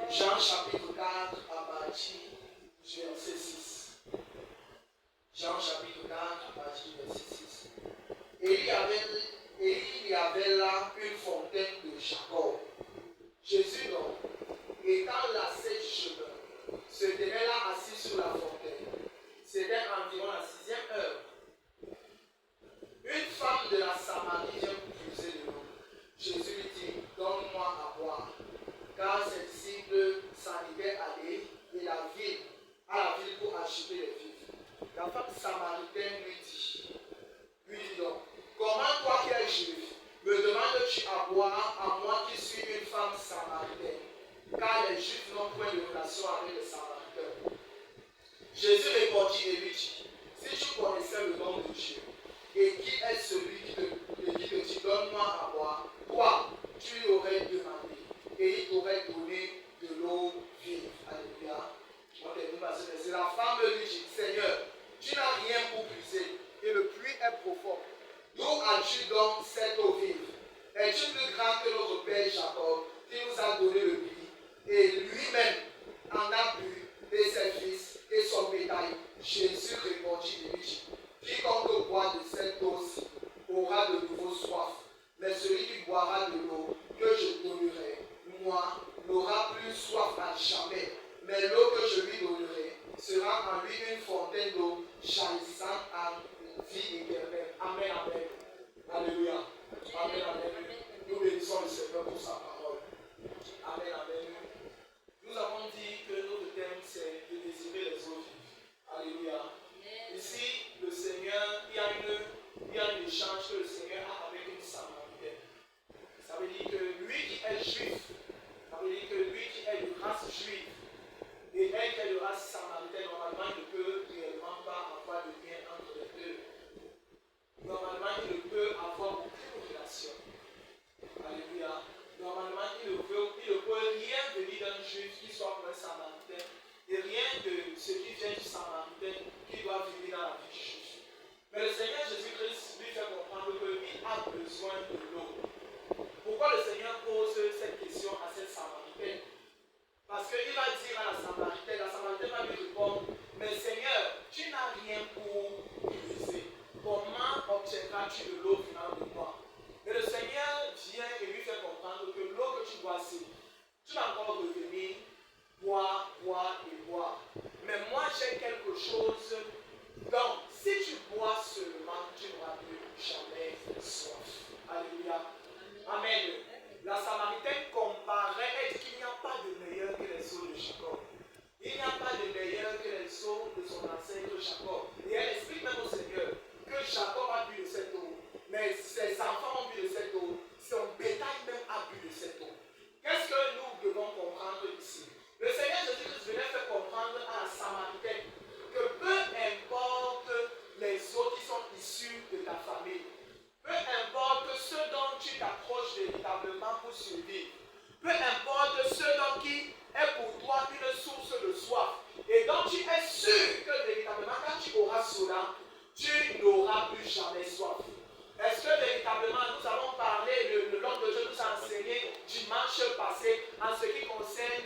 Jean chapitre 4 à partir du verset 6. Jean chapitre 4 à partir du verset 6. Et il y avait là une fontaine de Jacob. Jésus donc, étant lassé du chemin, se tenait là assis sur la fontaine. C'était environ la 6e heure. Une femme de la Samarie vient pour puiser de l'eau. Jésus lui dit, donne-moi à boire. Car ses disciples s'en étaient allés à la ville pour acheter les vivres. La femme samaritaine lui dit donc, comment toi qui es juif, me demandes-tu à boire à moi qui suis une femme samaritaine? Car les juifs n'ont point de relation avec les samaritains. Jésus répondit et lui dit, si tu connaissais le nom de Dieu, et qui est celui qui te dit donne-moi à boire, toi, tu lui aurais demandé, et il t'aurait donné de l'eau vive. Alléluia. La femme lui dit, Seigneur, tu n'as rien pour puiser, et le puits est profond. D'où as-tu donc cette eau vive? Es-tu plus grand que notre père Jacob, qui nous a donné le puits, et lui-même en a bu, et ses fils, et son bétail? Jésus répondit et lui dit, quiconque boit de cette eau-ci aura de nouveau soif, mais celui qui boira de l'eau que je donnerai, moi, n'aura plus soif à jamais, mais l'eau que je lui donnerai sera en lui une fontaine d'eau jaillissant à vie éternelle. Amen, amen. Alléluia. Amen, amen. Nous bénissons le Seigneur pour sa parole. Amen, amen. Nous avons dit que notre thème c'est de désirer les eaux vives. Alléluia. Ici, le Seigneur, il y a un échange que le Seigneur a avec une Samaritaine. Ça veut dire que lui qui est juif, ça veut dire que lui qui est de race juive, et elle qui est de race samaritaine, normalement, il ne peut réellement pas avoir de lien entre les deux. Normalement, il ne peut avoir aucune relation. La Samaritaine comparait, elle dit qu'il n'y a pas de meilleur que les eaux de Jacob. Il n'y a pas de meilleur que les eaux de son ancêtre Jacob. Et elle explique même au Seigneur que Jacob a bu de cette eau, mais ses enfants ont bu de cette eau, son bétail même a bu de cette eau. Qu'est-ce que nous devons comprendre ici? Le Seigneur Jésus-Christ venait faire comprendre à la Samaritaine que peu importe les eaux qui sont issues de ta famille, peu importe ce dont tu t'approches véritablement pour survivre, peu importe ce dont qui est pour toi une source de soif, et dont tu es sûr que véritablement quand tu auras cela, tu n'auras plus jamais soif. Est-ce que véritablement nous avons parlé, l'homme de Dieu nous a enseigné dimanche passé en ce qui concerne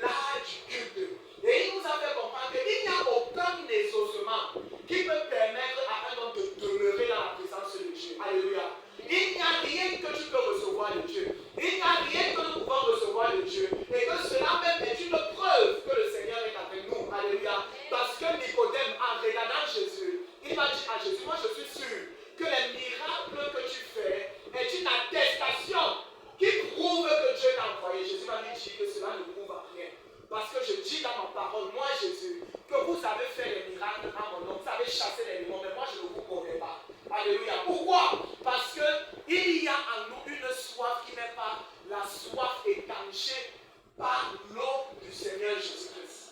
l'art du culte. Et il nous a fait comprendre qu'il n'y a aucun exaucement qui peut permettre à un homme de demeurer dans la présence de Dieu. Alléluia. Il n'y a rien que tu peux recevoir de Dieu. Il n'y a rien que nous pouvons recevoir de Dieu. Et que cela même est une preuve que le Seigneur est avec nous. Alléluia. Parce que Nicodème, en regardant Jésus, il va dire à Jésus, moi je suis sûr que les miracles que tu fais est une attestation qui prouve que Dieu t'a envoyé. Jésus va lui dire que cela ne prouve rien. Parce que je dis dans ma parole, moi Jésus, que vous avez fait les miracles en mon nom, vous avez chassé les démons, mais moi je ne vous connais pas. Alléluia. Pourquoi? Parce qu'il y a en nous une soif qui n'est pas la soif étanchée par l'eau du Seigneur Jésus-Christ.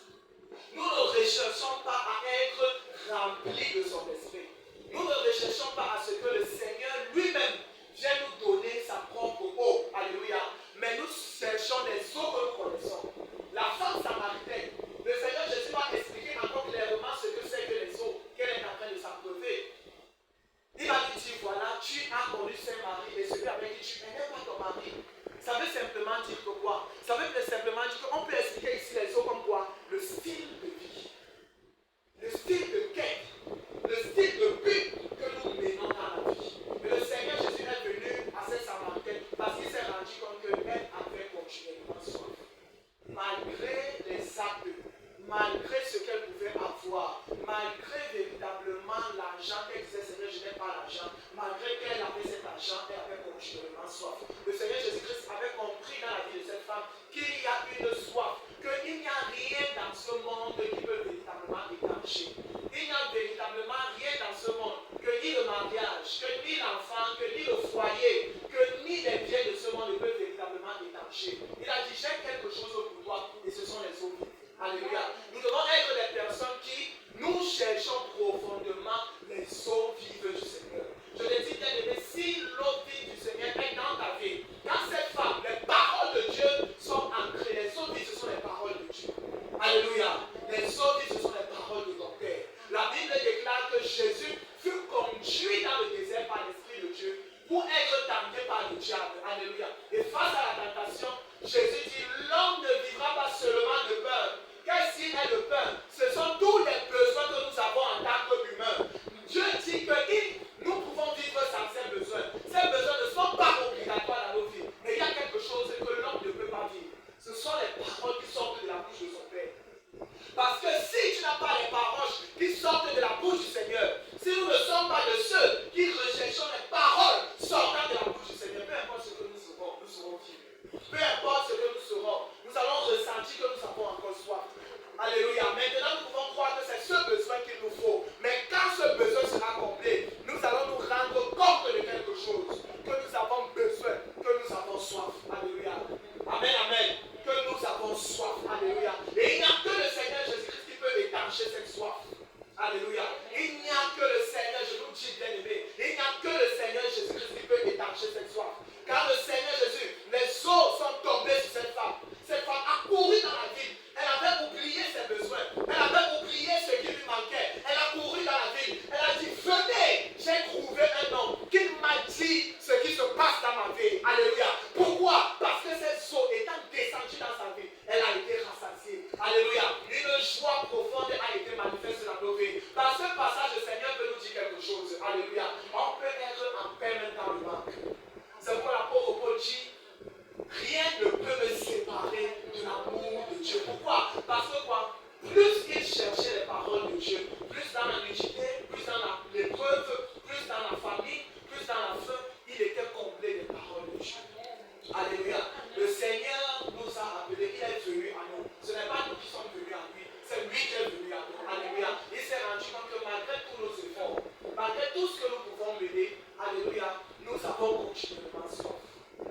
Nous ne recherchons pas à être remplis de son esprit. Nous ne recherchons pas à ce que le Seigneur lui-même vienne nous donner sa propre eau. Alléluia. Mais nous cherchons les eaux que nous connaissons. La femme samaritaine, le Seigneur Jésus va expliquer encore clairement ce que c'est que les eaux qu'elle est en train de s'abreuver. Il va lui dire, voilà, tu as connu Saint-Marie et celui avec qui tu n'aimes pas ton mari. Ça veut simplement dire que quoi? Ça veut simplement dire qu'on peut expliquer ici les eaux comme quoi? Le style de vie, le style de quête, le style de but que nous menons dans la vie. Mais le Seigneur Jésus est venu à cette Samaritaine parce qu'il s'est rendu compte qu'elle avait continuellement soif. Malgré les actes, malgré ce qu'elle pouvait avoir, malgré véritablement l'argent qu'elle disait, Seigneur, je n'ai pas l'argent, malgré qu'elle avait cet argent, elle avait continuellement soif. Le Seigneur Jésus-Christ avait compris dans la vie de cette femme qu'il y a une soif, qu'il n'y a rien dans ce monde qui peut véritablement étancher. Il n'y a véritablement rien dans ce monde, que ni le mariage, que ni l'enfant, que ni le foyer, que ni les biens de ce monde ne peuvent véritablement étancher. Il a dit, j'ai quelque chose pour toi, et ce sont les eaux vives. Alléluia. Nous devons être des personnes qui, nous cherchons profondément les eaux vives du Seigneur. Je l'ai dit, bien aimé, si l'eau vive du Seigneur est dans ta vie, dans cette femme, les paroles de Dieu sont ancrées. Les eaux vives, ce sont les paroles de Dieu. Alléluia. Les eaux vives, ce sont les paroles de ton Père. La Bible déclare que Jésus fut conduit dans le désert par l'Esprit de Dieu pour être tenté par le diable. Alléluia. Et face à la tentation, Jésus dit, l'homme ne vivra pas seulement de pain. Qu'est-ce qu'il est le pain? Ce sont tous les besoins que nous avons en tant qu'humains. Dieu dit que nous pouvons vivre sans ces besoins. Ces besoins ne sont pas obligatoires dans nos vies. Mais il y a quelque chose que l'homme ne peut pas vivre. Ce sont les paroles qui sortent de la bouche de son Père. Parce que si tu n'as pas les paroles qui sortent de la bouche du Seigneur, si nous ne sommes pas de ceux qui recherchons les paroles sortant de la bouche du Seigneur, peu importe ce que nous serons vivre. Peu importe ce que nous serons, nous allons ressentir que nous avons encore soif. Alléluia. Maintenant, nous pouvons croire que c'est ce besoin qu'il nous faut. Mais quand ce besoin sera complet, nous allons nous rendre compte de quelque chose. Que nous avons besoin, que nous avons soif. Alléluia. Amen, amen. Que nous avons soif. Alléluia. Et il n'y a que le Seigneur Jésus-Christ qui peut étancher cette soif. Alléluia. Il n'y a que le Seigneur, je vous dis bien aimé, il n'y a que le Seigneur Jésus-Christ qui peut étancher cette soif. Car le Seigneur Jésus, les eaux sont tombées Alléluia. Le Seigneur nous a appelés, il est venu à nous. Ce n'est pas nous qui sommes venus à lui, c'est lui qui est venu à nous. Alléluia. Il s'est rendu compte que malgré tous nos efforts, malgré tout ce que nous pouvons mener, alléluia, nous avons continuellement soif.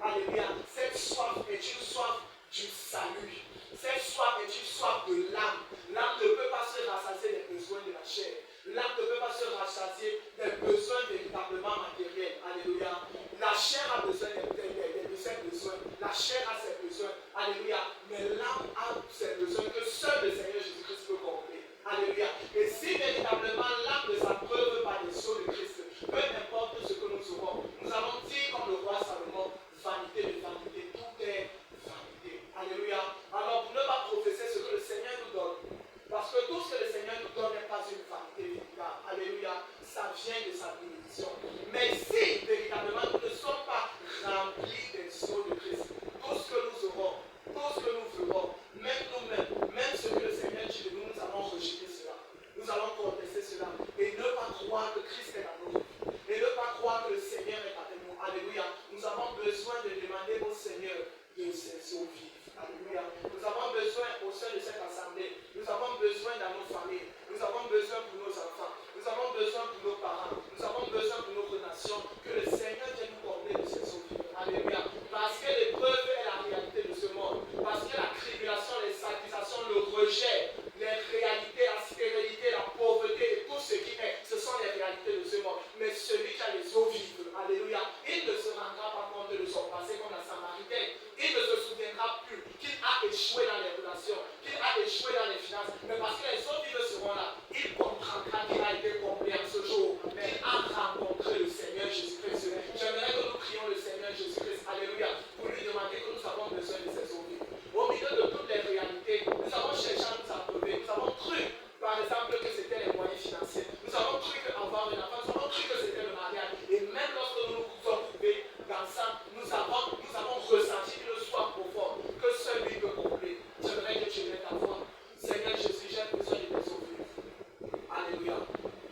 Alléluia. Cette soif est une soif du salut. Cette soif est une soif de l'âme. L'âme ne peut pas se rassasier des besoins de la chair. L'âme ne peut pas se rassasier des besoins véritablement matériels. Alléluia. La chair a besoin de ses besoins. La chair a ses besoins. Alléluia. Mais l'âme a ses besoins que seul le Seigneur Jésus-Christ peut combler. Alléluia. Et si véritablement l'âme ne s'abreuve par les sceaux de Christ, peu importe ce que nous aurons, nous allons dire comme le roi Salomon, vanité de vanité, tout est vanité. Alléluia. Alors pour ne pas professer ce que le Seigneur nous donne, parce que tout ce que le Seigneur nous donne n'est pas une vanité véritable. Alléluia. Ça vient de sa bénédiction. Mais si véritablement nous ne sommes pas remplis des sceaux de Christ, tout ce que nous aurons, tout ce que nous ferons, même nous-mêmes, même ce que le Seigneur dit de nous, nous allons rejeter cela. Nous allons contester cela. Et ne pas croire que Christ est dans nos vies. Et ne pas croire que le Seigneur est avec nous. Alléluia. Nous avons besoin de demander au Seigneur de ses eaux vives. Alléluia. Nous avons besoin au sein de cette assemblée. Nous avons besoin dans nos familles. Nous avons besoin pour nos enfants. Nous avons besoin pour nos parents. Nous avons besoin pour notre nation. Que le Seigneur vienne nous combler de ses eaux vives. Alléluia. Parce que l'épreuve est la réalité de ce monde. Parce que la tribulation, les accusations, le rejet, les réalités, la stérilité, la pauvreté et tout ce qui est, ce sont les réalités de ce monde. Mais celui qui a les eaux vives, alléluia, il ne se rendra pas compte de son passé comme la Samaritaine. Il ne se souviendra plus qu'il a échoué dans les relations, qu'il a échoué dans les finances. Mais parce que les eaux vives seront là, il comprendra qu'il a été comblé en ce jour. Mais il a rencontré le Seigneur Jésus-Christ. J'aimerais que nous prions le Seigneur Jésus-Christ, alléluia, pour lui demander que nous avons besoin de ces eaux vives. Au milieu de toutes les réalités, nous avons cherché à nous approuver. Nous avons cru, par exemple, que c'était les moyens financiers. Nous avons cru qu'avoir un enfant, nous avons cru que c'était le mariage. Et même lorsque nous nous sommes trouvés dans ça, nous avons ressenti une soif profonde que seul lui peut combler. J'aimerais que tu mettes ta voix. Seigneur Jésus, j'ai besoin de tes eaux vives. Alléluia.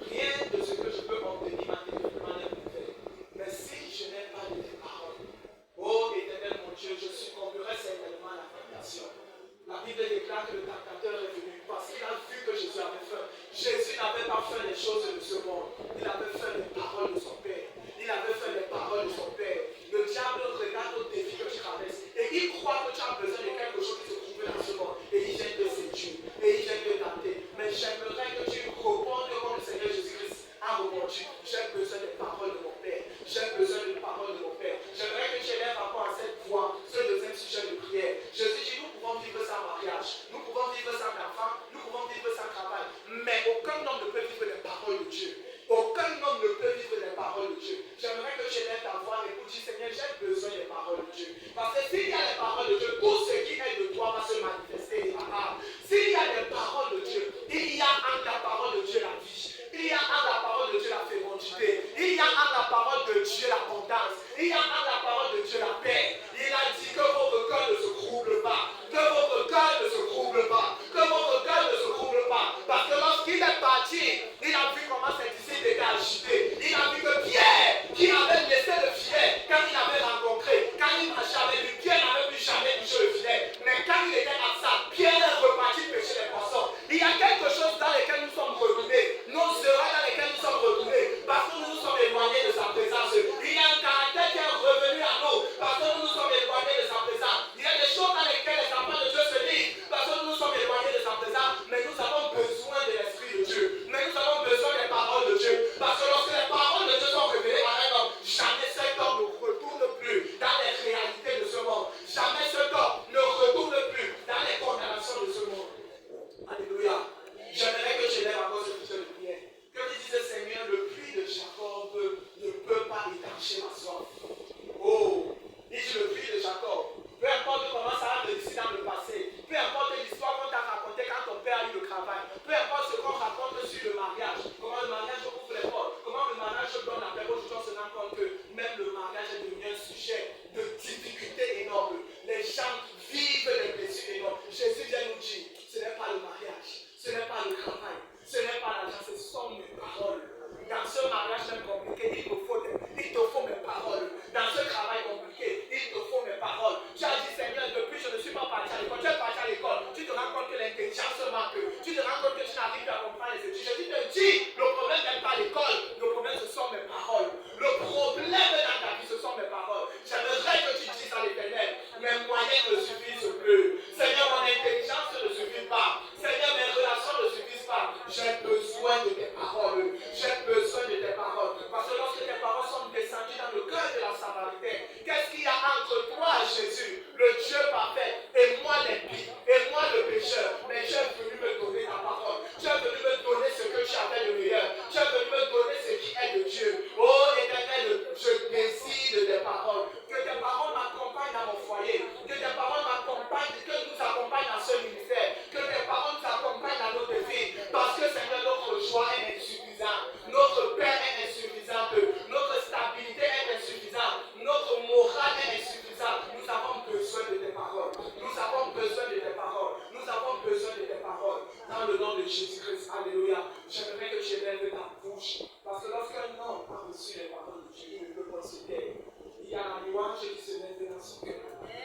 Rien de ce que je peux obtenir matériellement n'est mauvais. Mais si je n'ai pas de tes paroles, ô Éternel mon Dieu, je succomberai certainement à la tentation. La Bible déclare que le tentateur est venu parce qu'il a vu que Jésus avait faim. Jésus n'avait pas fait les choses de ce monde. Il avait fait les paroles de son Père. Il avait fait les paroles de son Père. Le diable regarde au défi que tu traverses et il croit que tu as besoin de quelque chose qui se trouve dans ce monde. Et il vient te séduire. Et il vient te tenter. Mais j'aimerais que tu répondes comme le Seigneur Jésus-Christ a répondu. J'ai besoin des paroles de mon Père. J'ai besoin des paroles de mon Père. J'aimerais que tu élèves rapport à cette voix, ce deuxième sujet de prière. Jésus dit, nous pouvons vivre sans mariage. Nous pouvons vivre sans enfant. Nous pouvons vivre sans travail. Mais aucun homme ne peut vivre les paroles de Dieu. Aucun homme ne peut vivre les paroles de Dieu. J'aimerais que tu élèves ta voix et pour dire, Seigneur, j'ai besoin des paroles de Dieu. Parce que s'il y a les paroles de Dieu, tout ce qui est de toi va se manifester. S'il y a des paroles de Dieu, il y a en la parole de Dieu la vie. Il y a en la parole de Dieu la fécondité. Il y a en la parole de Dieu l'abondance. Il y a en la parole de Dieu la paix. Il a dit que votre cœur ne se trouble pas. Que votre cœur ne se trouble pas. Que votre cœur ne se trouble pas. Parce que lorsqu'il est parti, il a vu comment ses disciples étaient agités. Il a vu que Pierre, qui avait laissé le filet, quand il avait rencontré, quand il marchait avec lui, Pierre dans son cœur.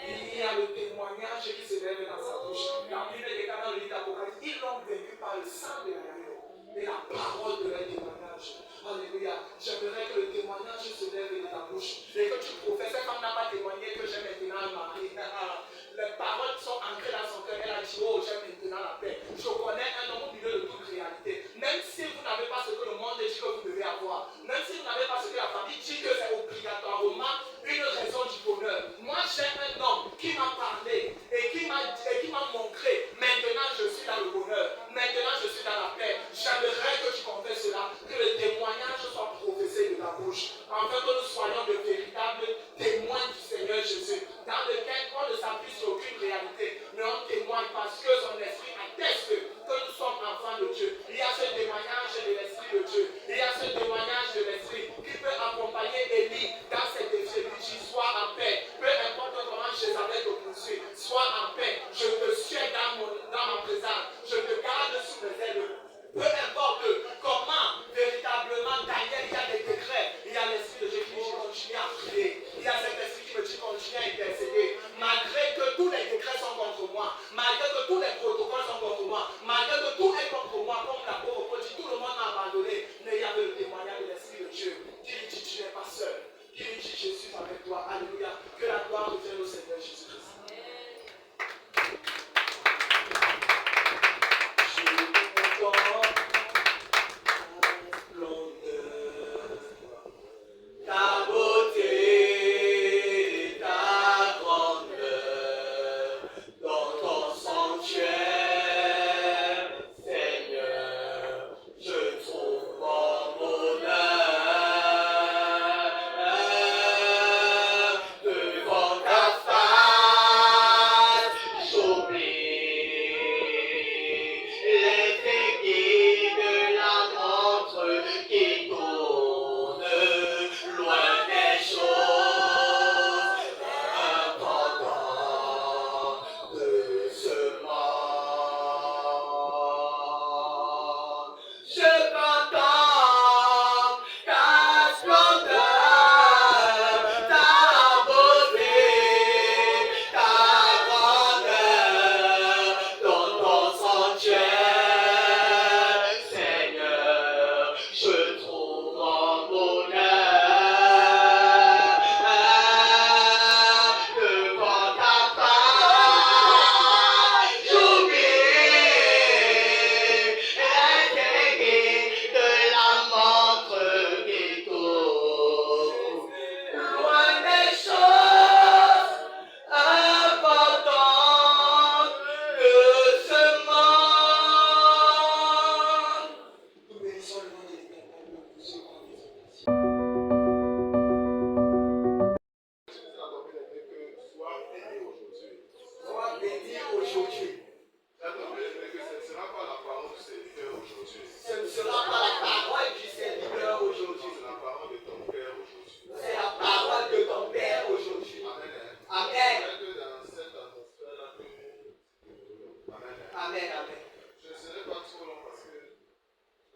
Il y a le témoignage qui se lève dans sa bouche. La Bible est dans le livre d'Apocalypse. Ils l'ont vaincu par le sang de l'agneau et la parole de leur témoignage. Alléluia. J'aimerais que le témoignage se lève de ta bouche. Et que tu professes. Cette femme n'a pas témoigné que j'ai maintenant un mari. Les paroles sont ancrées dans son cœur. Elle a dit, oh, j'ai maintenant la paix. Je connais un homme au milieu de toute réalité. Même si vous n'avez pas ce que le monde dit que vous devez avoir, même si vous n'avez pas ce que la famille dit que c'est obligatoirement une raison du bonheur. Moi, j'ai un homme qui m'a parlé et qui m'a montré. Maintenant, je suis dans le bonheur. Maintenant, je suis dans la paix. J'aimerais que tu confesses cela, que le témoignage soit professé de ta bouche, afin que nous soyons de véritables témoins du Seigneur Jésus, dans lequel on ne s'appuie sur aucune réalité, mais on témoigne parce que son esprit atteste que nous sommes enfants de Dieu. Il y a ce témoignage de l'esprit de Dieu. Il y a ce témoignage de l'esprit qui peut accompagner Élie dans cette défi. Sois en paix. Peu importe comment Jézabel te poursuit, sois en paix. Je te suis dans ma présence. Je te garde sous mes ailes. Peu importe comment véritablement Daniel, il y a des décrets, il y a l'esprit de Dieu qui dit continue à prier. Il y a cet esprit qui me dit continue à intercéder. Malgré que tous les décrets sont contre moi, malgré que tous les protocoles sont contre moi, malgré que tout est contre moi, comme la pauvre Paul dit, tout le monde m'a abandonné. Mais il y avait le témoignage de l'esprit de Dieu qui lui dit tu n'es pas seul. Qui lui dit je suis avec toi. Alléluia. Que la gloire revienne au Seigneur Jésus-Christ. Ta beauté, ta grandeur, dans ton sanctuaire, Seigneur, je trouve mon bonheur. Devant ta face, j'oublie les aiguilles de la montre qui tourne loin des choses importantes de ce monde. Je contemple ta splendeur, ta beauté, ta grandeur, dans ton sanctuaire, Seigneur, je trouve mon bonheur. Devant ta face, j'oublie les aiguilles de la montre qui tourne loin des choses importantes de ce monde. Nous bénissons le nom de l'Éternel pour ce qu'on dit. Sois béni aujourd'hui. Ce ne sera pas la parole du Seigneur aujourd'hui. C'est la parole de ton Père aujourd'hui. Amen. Amen, amen. Je ne serai pas trop long parce que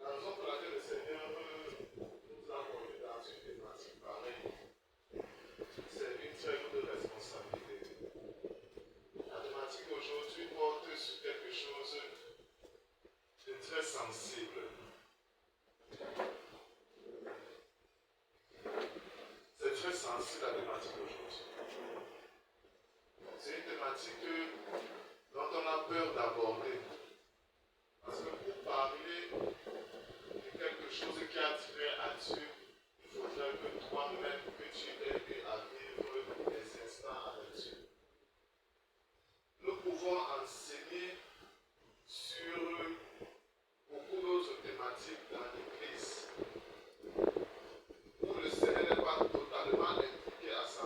la raison pour laquelle le Seigneur nous a conduits dans une thématique pareille, c'est une très grande responsabilité. La thématique d'aujourd'hui porte sur quelque chose de très sensible. C'est très sensible la thématique d'aujourd'hui. C'est une thématique dont on a peur d'aborder. Parce que pour parler de quelque chose qui a trait à Dieu, il faudrait que toi-même, que tu aies eu à vivre des instants avec Dieu. Nous pouvons enseigner sur beaucoup d'autres thématiques dans l'Église où le Seigneur n'est pas totalement impliqué à 100%.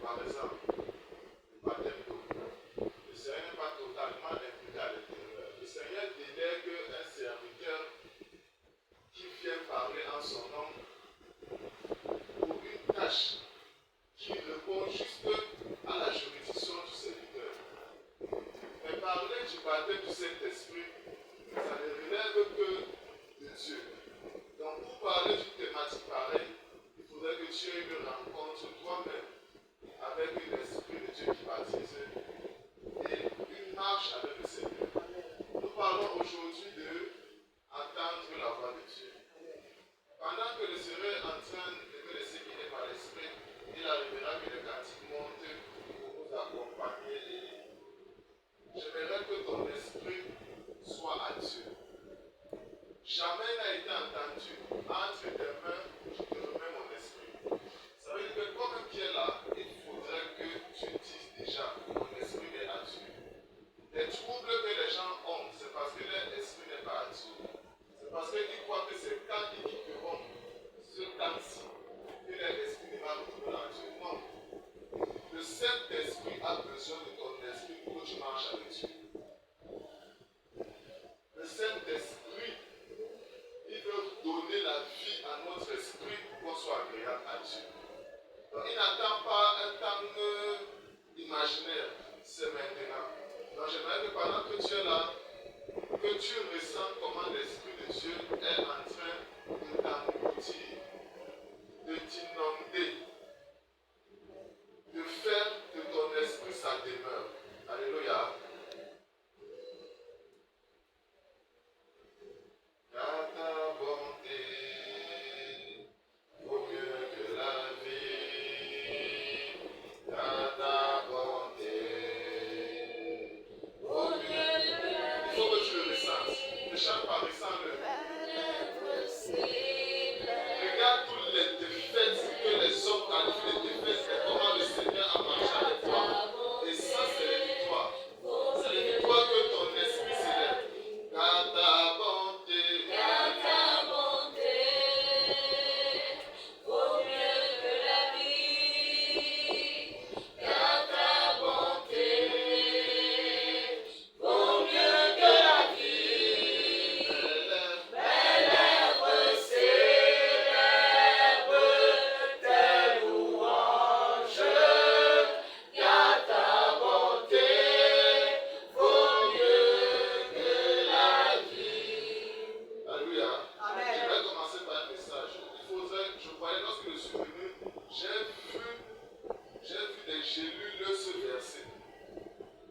Par exemple, le baptême d'eau. Le Seigneur n'est pas totalement impliqué à l'intérieur. Le Seigneur délègue un serviteur qui vient parler en son nom pour une tâche qui répond juste à la juridiction du serviteur. Mais parler du baptême du Saint-Esprit, ça ne relève que de Dieu. Donc pour parler d'une thématique pareille, il faudrait que tu aies une rencontre Saint-Esprit a besoin de ton esprit pour que tu marches avec Dieu. Le Saint-Esprit, il veut donner la vie à notre esprit pour qu'on soit agréable à Dieu. Donc, il n'attend pas un temps imaginaire, c'est maintenant. Donc, j'aimerais que pendant que tu es là, que tu ressentes comment l'Esprit de Dieu est en train de t'engloutir, de t'inonder, de faire de ton esprit sa demeure. Alléluia. Car ta bonté vaut mieux que la vie. Car ta bonté vaut mieux que la vie. Il faut que tu le ressentes. Ne chante pas, ressens-le. Regarde toutes les défaites que les hommes qualifient de défaites et comment le Seigneur a marché avec toi. Et ça, c'est les victoires. C'est les victoires que ton esprit s'élève. Car ta bonté vaut mieux que la vie. Car ta bonté vaut mieux que la vie. Mes lèvres célèbrent tes louanges. Car ta bonté vaut mieux que la vie. Alléluia. Amen. Je vais commencer par un message. Je voyais lorsque je suis venu, j'ai lu ce verset.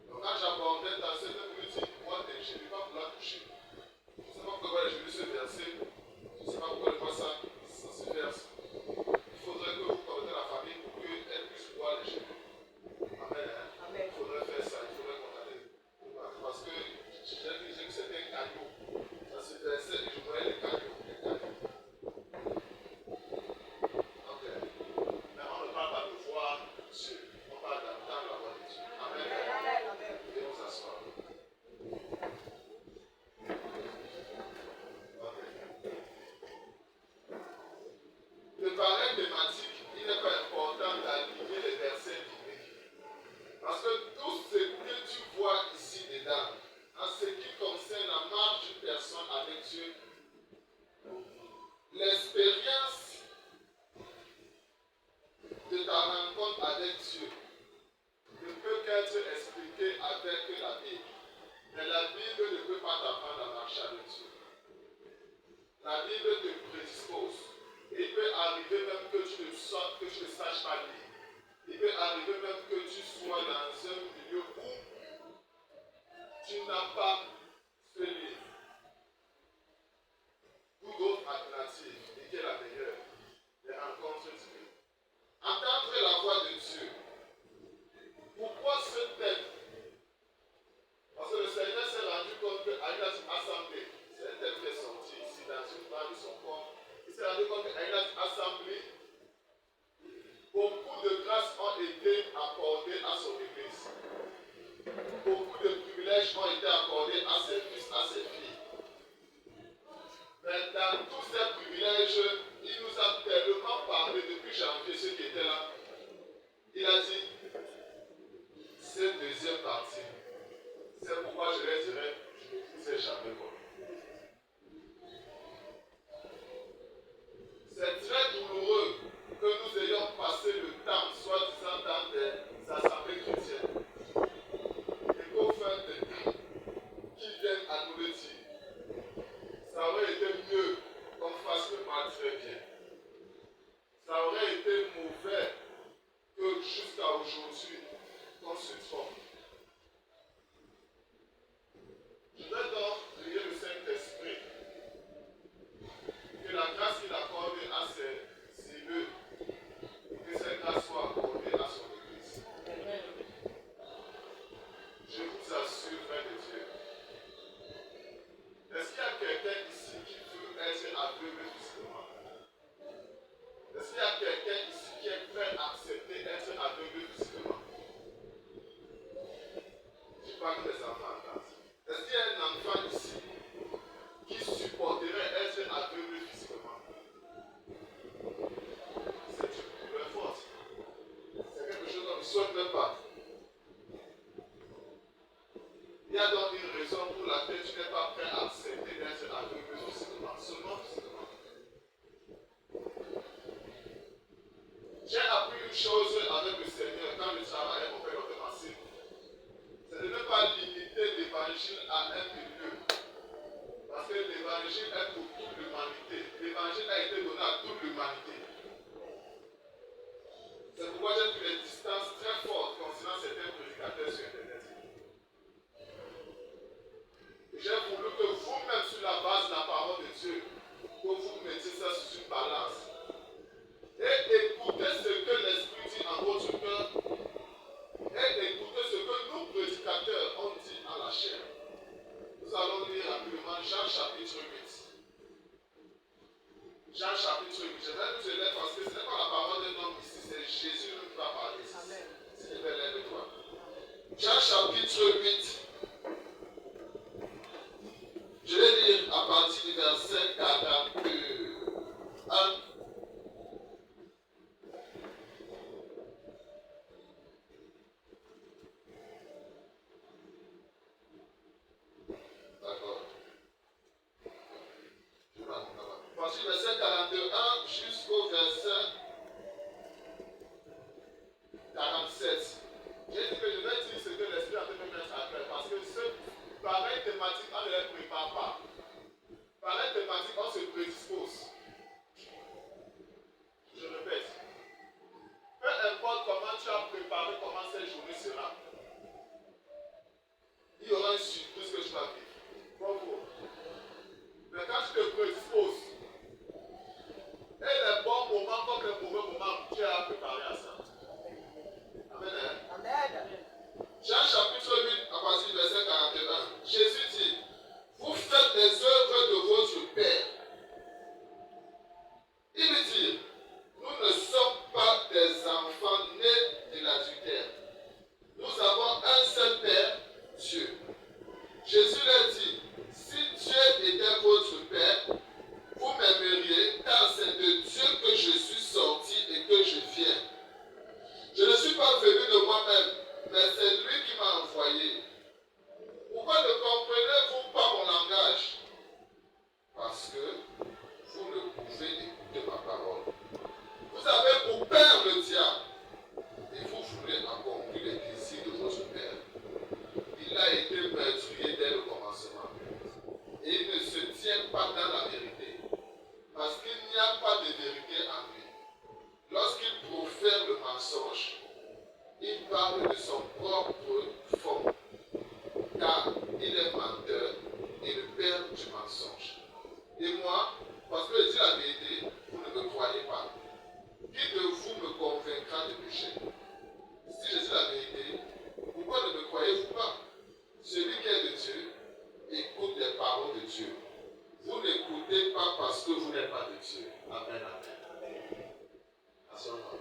Donc quand j'abordais dans cette minute, moi des gelus, pas pour la toucher. Je ne sais pas pourquoi j'ai lu ce verset. Je ne sais pas pourquoi je vois ça se verse. Il faudrait que vous connaissiez la famille pour qu'elle puisse boire les gelus. Amen. Amen. Il faudrait faire ça. Il faudrait qu'on aille. Parce que j'ai vu que c'était un caillou. Ça se versait et je voyais les cailloux. Ok. Mais on ne parle pas de voir Dieu. On parle d'entendre la voix de Dieu. Amen. Amen. Veuillez vous asseoir. Ok. De pareille thématique, il n'est pas important d'aligner les versets bibliques. Parce que tout ce que tu vois ici dedans, en ce qui concerne la marche d'une personne avec Dieu, l'expérience de ta rencontre avec Dieu ne peut qu'être expliquée avec la Bible. Mais la Bible ne peut pas t'apprendre à marcher avec Dieu. La Bible te prédispose. Il peut arriver même que tu ne saches pas lire. Il peut arriver même que tu sois dans un milieu où tu n'as pas ce livre. Ou d'autres alternatives, et qui est la meilleure, les rencontres divines. Entendre la voix de Dieu. Pourquoi ce thème? Parce que le Seigneur s'est rendu compte qu'à une assemblée, c'est un thème qui est sorti ici dans une part de son corps. Il s'est rendu compte qu'à une assemblée, beaucoup de grâces ont été accordées à son Église. Beaucoup de privilèges ont été accordés à ses fils, à ses filles. Mais dans tous ces privilèges, il nous a tellement parlé depuis janvier, ceux qui étaient là, ne souhaitent même pas. Il y a donc une raison pour laquelle tu n'es pas prêt à accepter d'être aveugle physiquement, seulement physiquement. J'ai appris une chose avec le Seigneur quand je travaillais au père de Massif. C'est de ne pas limiter l'évangile à un milieu. Parce que l'évangile est pour toute l'humanité. L'évangile a été donné à toute l'humanité. C'est pourquoi j'ai pris des distances très fortes concernant certains prédicateurs sur Internet. J'ai voulu que vous-même, sur la base de la parole de Dieu, que vous mettiez ça sur une balance. Et écoutez ce que l'Esprit dit en votre cœur. Et écoutez ce que nous, prédicateurs, ont dit à la chair. Nous allons lire rapidement Jean chapitre 8. Jean chapitre 8. Je vais vous lire parce que ce n'est pas la parole d'un homme ici, c'est Jésus qui va parler. Si je vais lire de toi. Jean chapitre 8. Je vais lire à partir du verset 41. D'accord. Voici le verset 41 jusqu'au verset 47. J'ai dit que je vais dire ce que l'Esprit a fait me mettre à cœur parce que ce pareil thématique, on ne les prépare pas. Pareil thématique, on se prédispose. Je répète. Peu importe comment tu as préparé, comment cette journée sera, il y aura une surprise que tu vas vivre. Bravo. Mais quand tu te prédisposes, et les bons moments comme les mauvais moments, tu as préparé à ça. Amen. Amen. Jean chapitre 8, à partir du verset 41. Jésus dit, vous faites les œuvres de votre Père. Il veut dire, nous ne sommes pas des enfants nés de l'adultère. Nous avons un seul Père, Dieu. Jésus leur dit, si Dieu était votre Père, vous m'aimeriez, car c'est de Dieu que je suis sorti et que je viens. Je ne suis pas venu de moi-même, mais c'est lui qui m'a envoyé. Pourquoi ne comprenez-vous pas mon langage? Parce que vous ne pouvez écouter ma parole. Vous avez pour père le diable, et vous voulez accomplir les désirs de votre père. Il a été meurtrier dès le commencement. Et il ne se tient pas dans la vérité. Parce qu'il n'y a pas de vérité en lui. Lorsqu'il profère le mensonge, il parle de son propre fond. Car il est menteur et le père du mensonge. Et moi, parce que je dis la vérité, vous ne me croyez pas. Qui de vous me convaincra de péché? Si je dis la vérité, pourquoi ne me croyez-vous pas? Celui qui est de Dieu écoute les paroles de Dieu. Vous n'écoutez pas parce que vous n'êtes pas de Dieu. Amen, amen. Asseyons-nous.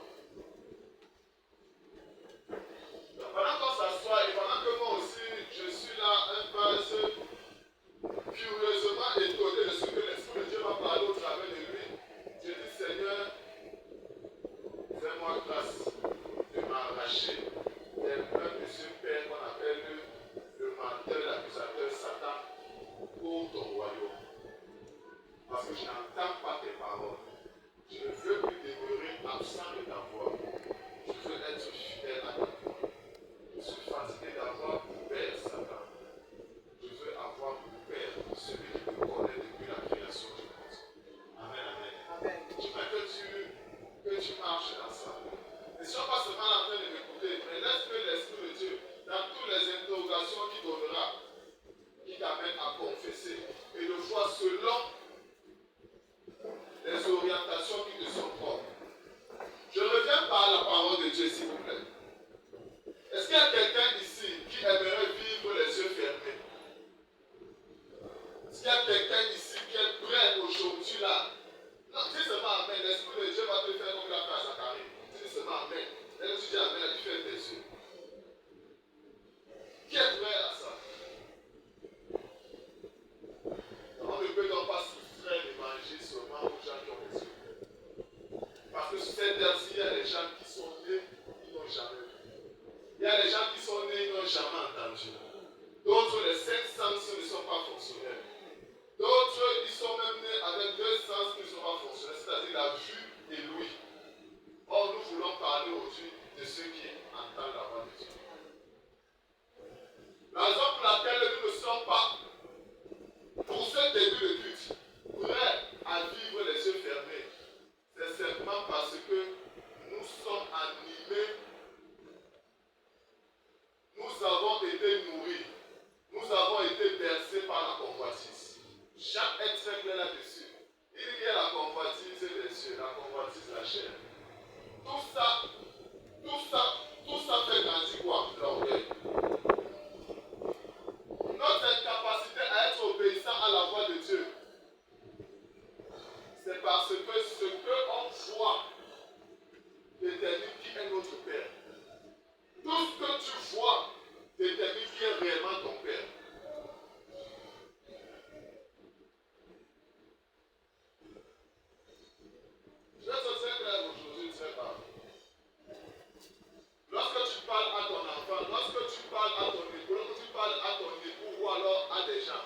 Pendant qu'on s'assoit et pendant que moi aussi je suis là un peu curieusement étonné de ce que l'Esprit de Dieu m'a parlé au travers de lui, je dis Seigneur, fais-moi grâce de m'arracher des mains de ce Père qu'on appelle le menteur, l'accusateur Satan pour ton royaume. Parce que je n'entends pas tes paroles. Je ne veux plus demeurer absent de ta voix. Je veux être fidèle à ta voix. Je suis fatigué d'avoir pour père Satan. Je veux avoir pour père celui qui me connaît depuis la création du monde. Amen, amen. Je veux que tu marches dans ça. Ne sois pas seulement en train de m'écouter, mais laisse que l'Esprit de Dieu, dans toutes les interrogations qu'il donnera, qui t'amène à confesser, et le voir selon les orientations qui te sont propres. Je reviens par la parole de Dieu, s'il vous plaît. Est-ce qu'il y a quelqu'un ici qui aimerait vivre les yeux fermés? Est-ce qu'il y a quelqu'un ici qui est prêt aujourd'hui là? Non, dis seulement Amen. L'Esprit de Dieu va te faire comme la face à Zacharie. Dis seulement Amen. Et là, tu dis Amen, tu fais tes yeux. Qui est prêt à ça? On ne peut donc pas soustraire l'évangile seulement aux gens qui ont les yeux. Parce que sur cette terre, il y a des gens qui sont nés, ils n'ont jamais de ceux qui entendent la voix de Dieu. La raison pour laquelle nous ne sommes pas, pour ce début de culte, prêts à vivre les yeux fermés, c'est simplement parce que nous sommes animés, nous avons été nourris, nous avons été bercés par la convoitise. Jacques est très clair là-dessus. Il y a la convoitise des cieux, la convoitise de la chair. Tout ça fait grandir quoi? L'orgueil. Notre incapacité à être obéissant à la voix de Dieu, c'est parce que ce qu'on voit détermine qui est notre Père. Tout ce que tu vois détermine qui est réellement ton Père. Je vais te dire clair aujourd'hui, tu sais pas. Lorsque tu parles à ton enfant, lorsque tu parles à ton époux, lorsque tu parles à ton époux ou alors à des gens,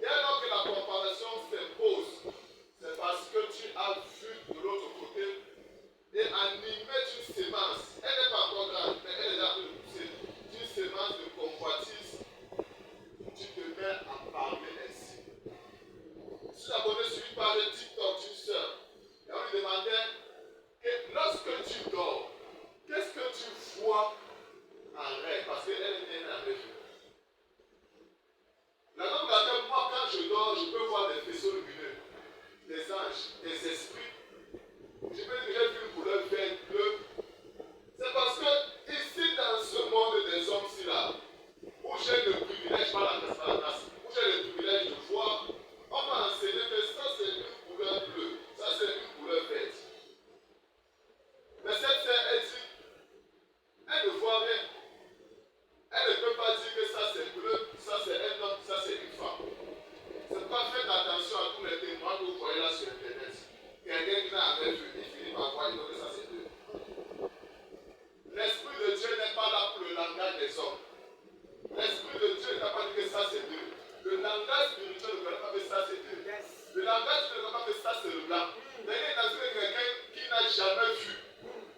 dès lors que la comparaison s'impose, c'est parce que tu as vu de l'autre côté et animé d'une sémence. Elle n'est pas encore grande, mais elle est là pour pousser. D'une sémence de convoitise, tu te mets à parler ainsi. Je suis abonné sur une page TikTok d'une sœur. Et on lui demandait que lorsque tu dors, qu'est-ce que tu vois en rêve? Parce qu'elle est née en rêve. La raison pour laquelle moi, quand je dors, je peux voir des faisceaux lumineux, des anges, des esprits. Je peux dire que j'ai vu une couleur verte, bleue. C'est parce que ici, dans ce monde des hommes-ci là, où j'ai le privilège, pas la grâce, où j'ai le privilège de voir, on m'a enseigné que ça c'est une couleur bleue, ça c'est une couleur verte. Mais cette sœur, elle dit, elle ne voit rien. Elle ne peut pas dire que ça c'est bleu, ça c'est un homme, ça c'est une femme. C'est pourquoi faites attention à tous les témoins que vous voyez là sur Internet. Quelqu'un qui n'a jamais vu, il finit par voir, il dit que ça c'est bleu. L'Esprit de Dieu n'est pas là pour le langage des hommes. L'Esprit de Dieu n'a pas dit que ça c'est bleu. Le langage spirituel ne connaît pas que ça c'est bleu. Le langage spirituel ne connaît pas que ça c'est le blanc. Mais il y a quelqu'un qui n'a jamais vu.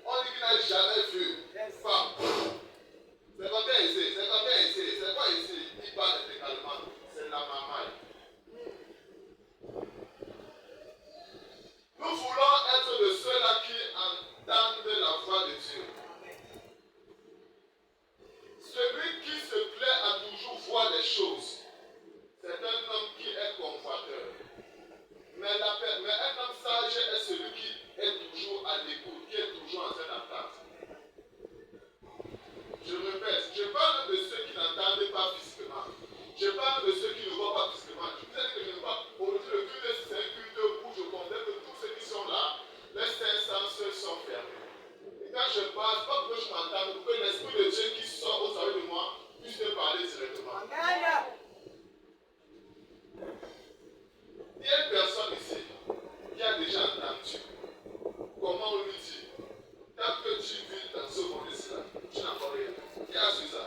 On dit qu'il n'a jamais vu. Femme. C'est pas bien ici, c'est pas bien ici, c'est pas ici. Il parle intégralement. C'est la maman. Nous voulons être de ceux-là qui entendent la voix de Dieu. Celui qui se plaît à toujours voir les choses, c'est un homme qui est convoiteur. Mais un homme sage est celui qui est toujours à l'écoute, qui est toujours en train d'attendre. Je répète, je parle de ceux qui n'entendent pas physiquement. Je parle de ceux qui ne voient pas physiquement. Je vous ai dit que je ne vois pas. Aujourd'hui, le culte, c'est un culte où je condamne que tous ceux qui sont là, les cinq sens sont fermés. Et quand je parle, pas pour que je m'entende, pour que l'Esprit de Dieu qui sort au travers de moi puisse me parler directement. Il y a une personne ici qui a déjà entendu comment on lui dit, tant que tu vis dans ce monde-ci, tu n'as pas rien. Qui a su ça?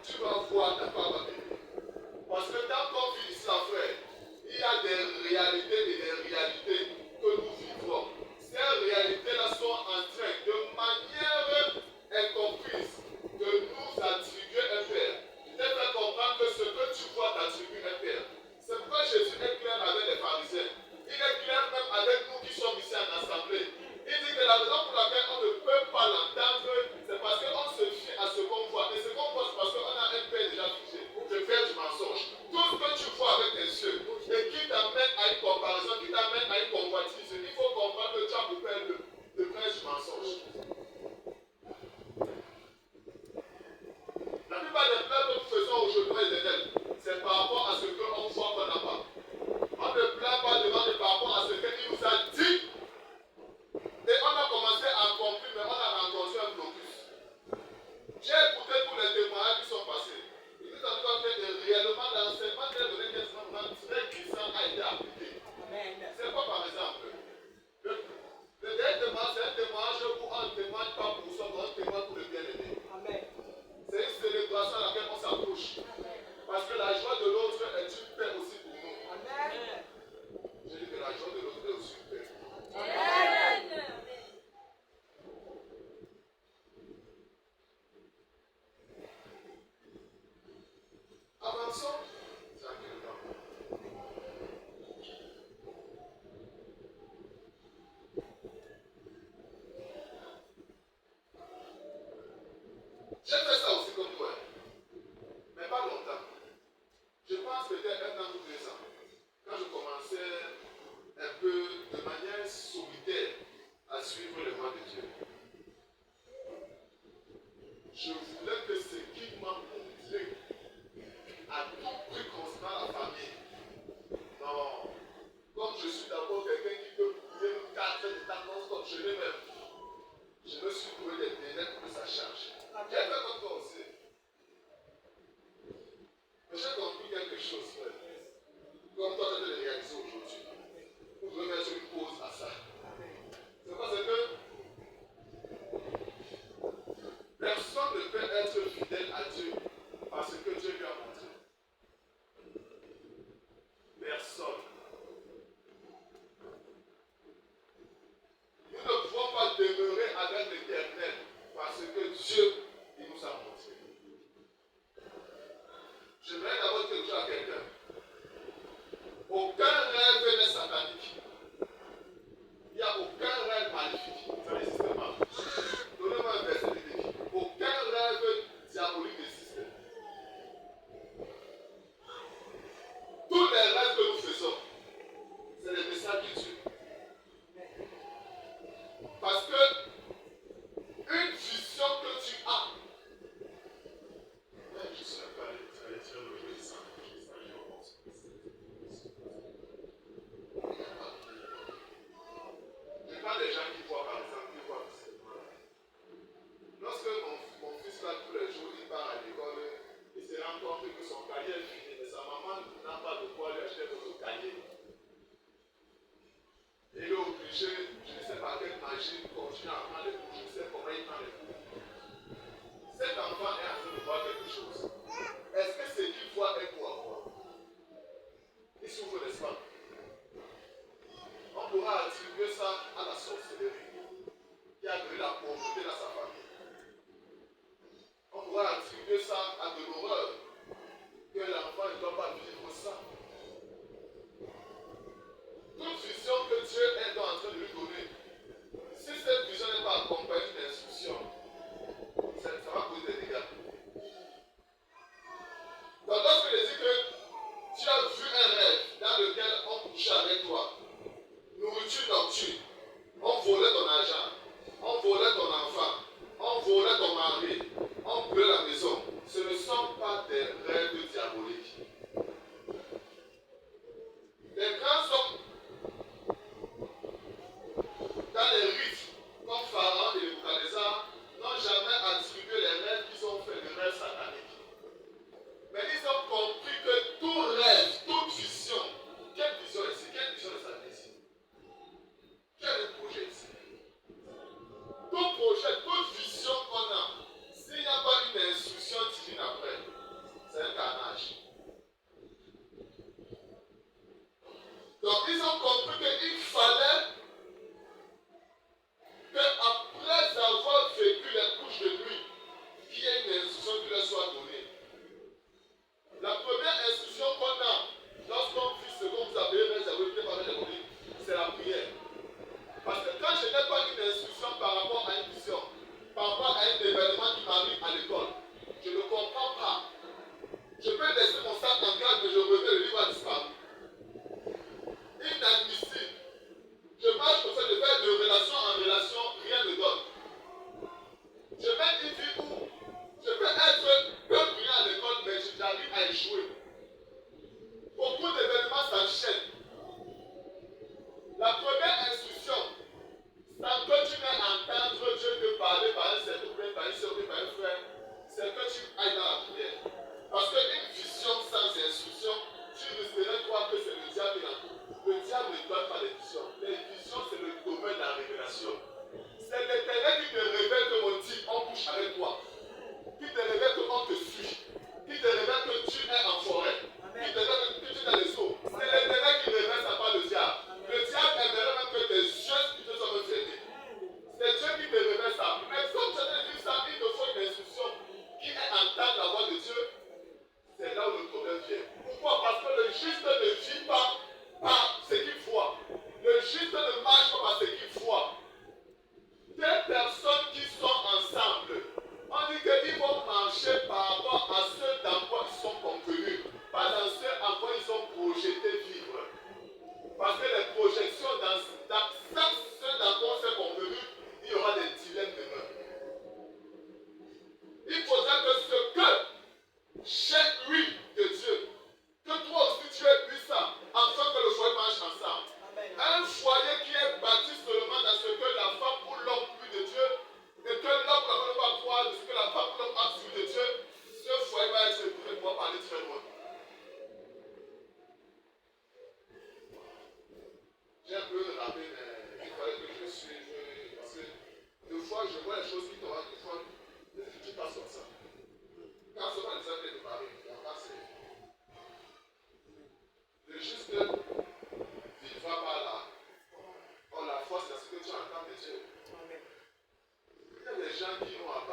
Tu vas voir ta part va venir. Parce que dans ton vie ici, frère, il y a des réalités et des réalités que nous vivons. Ces réalités-là sont en train, de manière incomprise, de nous J'ai fait ça aussi comme toi, mais pas longtemps. Je pense peut-être 1 an ou 2 ans, quand je commençais un peu de manière solitaire à suivre les voies de Dieu. Je voulais que ce qui m'a montré à tout prix concernant la famille. Non. Comme je suis d'abord quelqu'un qui peut prier 4 heures de temps non-stop, je me suis trouvé des délais pour que ça change. J'ai fait comme toi aussi. Mais j'ai compris quelque chose, frère. Comme toi, tu as de réaliser aujourd'hui. Vous devez mettre une pause à ça. C'est parce que personne ne peut être fidèle à Dieu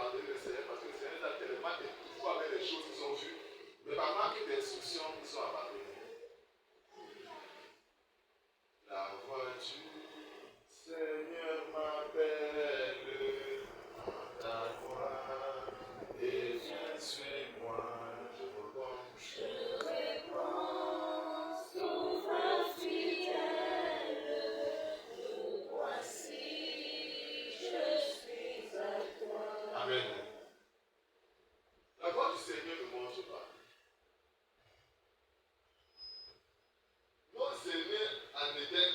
abandonner le Seigneur parce que le Seigneur a tellement été fort avec les choses qu'ils ont vues, mais par manque d'instruction, ils sont abandonnés. La voix du Seigneur m'appelle à ta voix et viens suis-moi, je réponds. Je réponds, souverain fidèle, nous voici, je suis à toi. Amen. La voix du Seigneur ne mange pas. Nos aînés en Éden,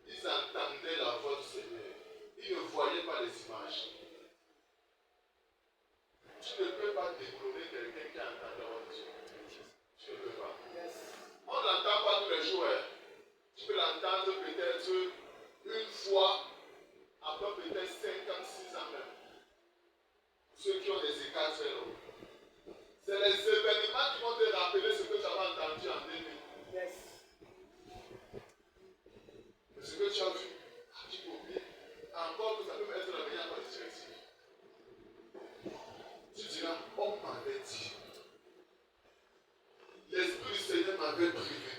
ils entendaient la voix du Seigneur. Ils ne voyaient pas les images. Tu ne peux pas décloner quelqu'un qui a entendu la voix de Dieu. Tu ne peux pas. On ne l'entend pas tous les jours. Hein. Tu peux l'entendre peut-être une fois, après peut-être 5 ans, 6 ans même. Ceux qui ont des écarts très longs. C'est les événements qui vont te rappeler ce que tu avais entendu en 2000. Mais ce que tu as vu, tu peux oublier. Encore que ça peut être la meilleure directive. Tu diras, on m'avait dit. L'Esprit du Seigneur m'avait prévenu.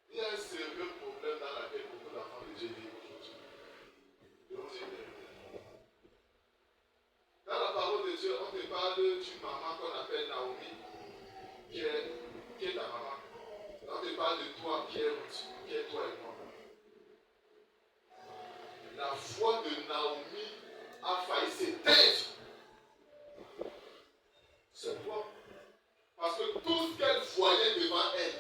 Il y a un sérieux problème dans lequel beaucoup d'enfants de Dieu vivent aujourd'hui. Dans la parole de Dieu, on te parle d'une maman qu'on appelle Naomi, qui est ta maman. On te parle de toi qui est Ruth, qui est toi et moi. La foi de Naomi a failli s'éteindre. C'est quoi? Parce que tout ce qu'elle voyait devant elle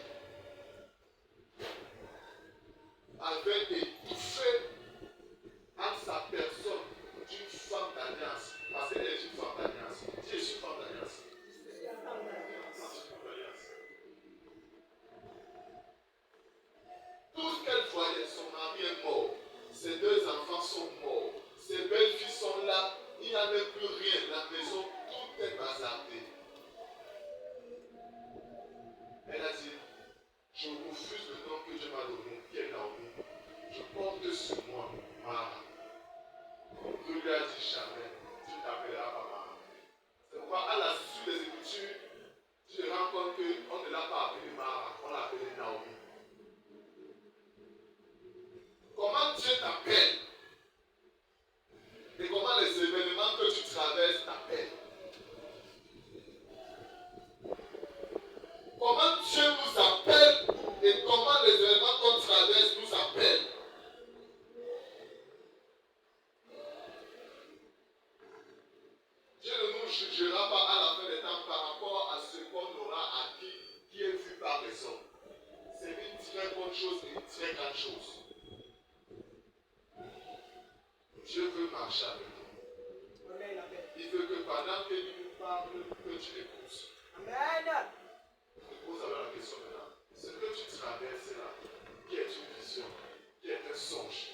avait étouffé en sa personne d'une femme d'alliance. Parce qu'elle est une femme d'alliance. Dieu est une femme d'alliance. Tout ce qu'elle voyait, son mari est mort. Ses 2 enfants sont morts. Ses belles-filles sont là. Il n'y a même plus rien. La maison, tout est bazardé. Elle a dit, je refuse le nom que Dieu m'a donné, qui est Naomi. Je porte sur moi, Mara. Dieu lui a dit jamais, tu t'appelleras pas Mara. C'est pourquoi à la suite des Écritures, tu te rends compte qu'on ne l'a pas appelé Mara, on l'a appelé Naomi. Comment Dieu t'appelle et comment les événements que tu traverses t'appellent. Comment Dieu nous appelle et comment les événements qu'on traverse nous appellent. Dieu ne nous jugera pas à la fin des temps par rapport à ce qu'on aura acquis qui est vu par les hommes. C'est une très bonne chose et une très grande chose. Dieu veut marcher avec toi. Il veut que pendant qu'il nous parle, que tu l'écoutes. Amen. Vous avez la question maintenant. Ce que tu traverses là, qui est une vision, qui est un songe,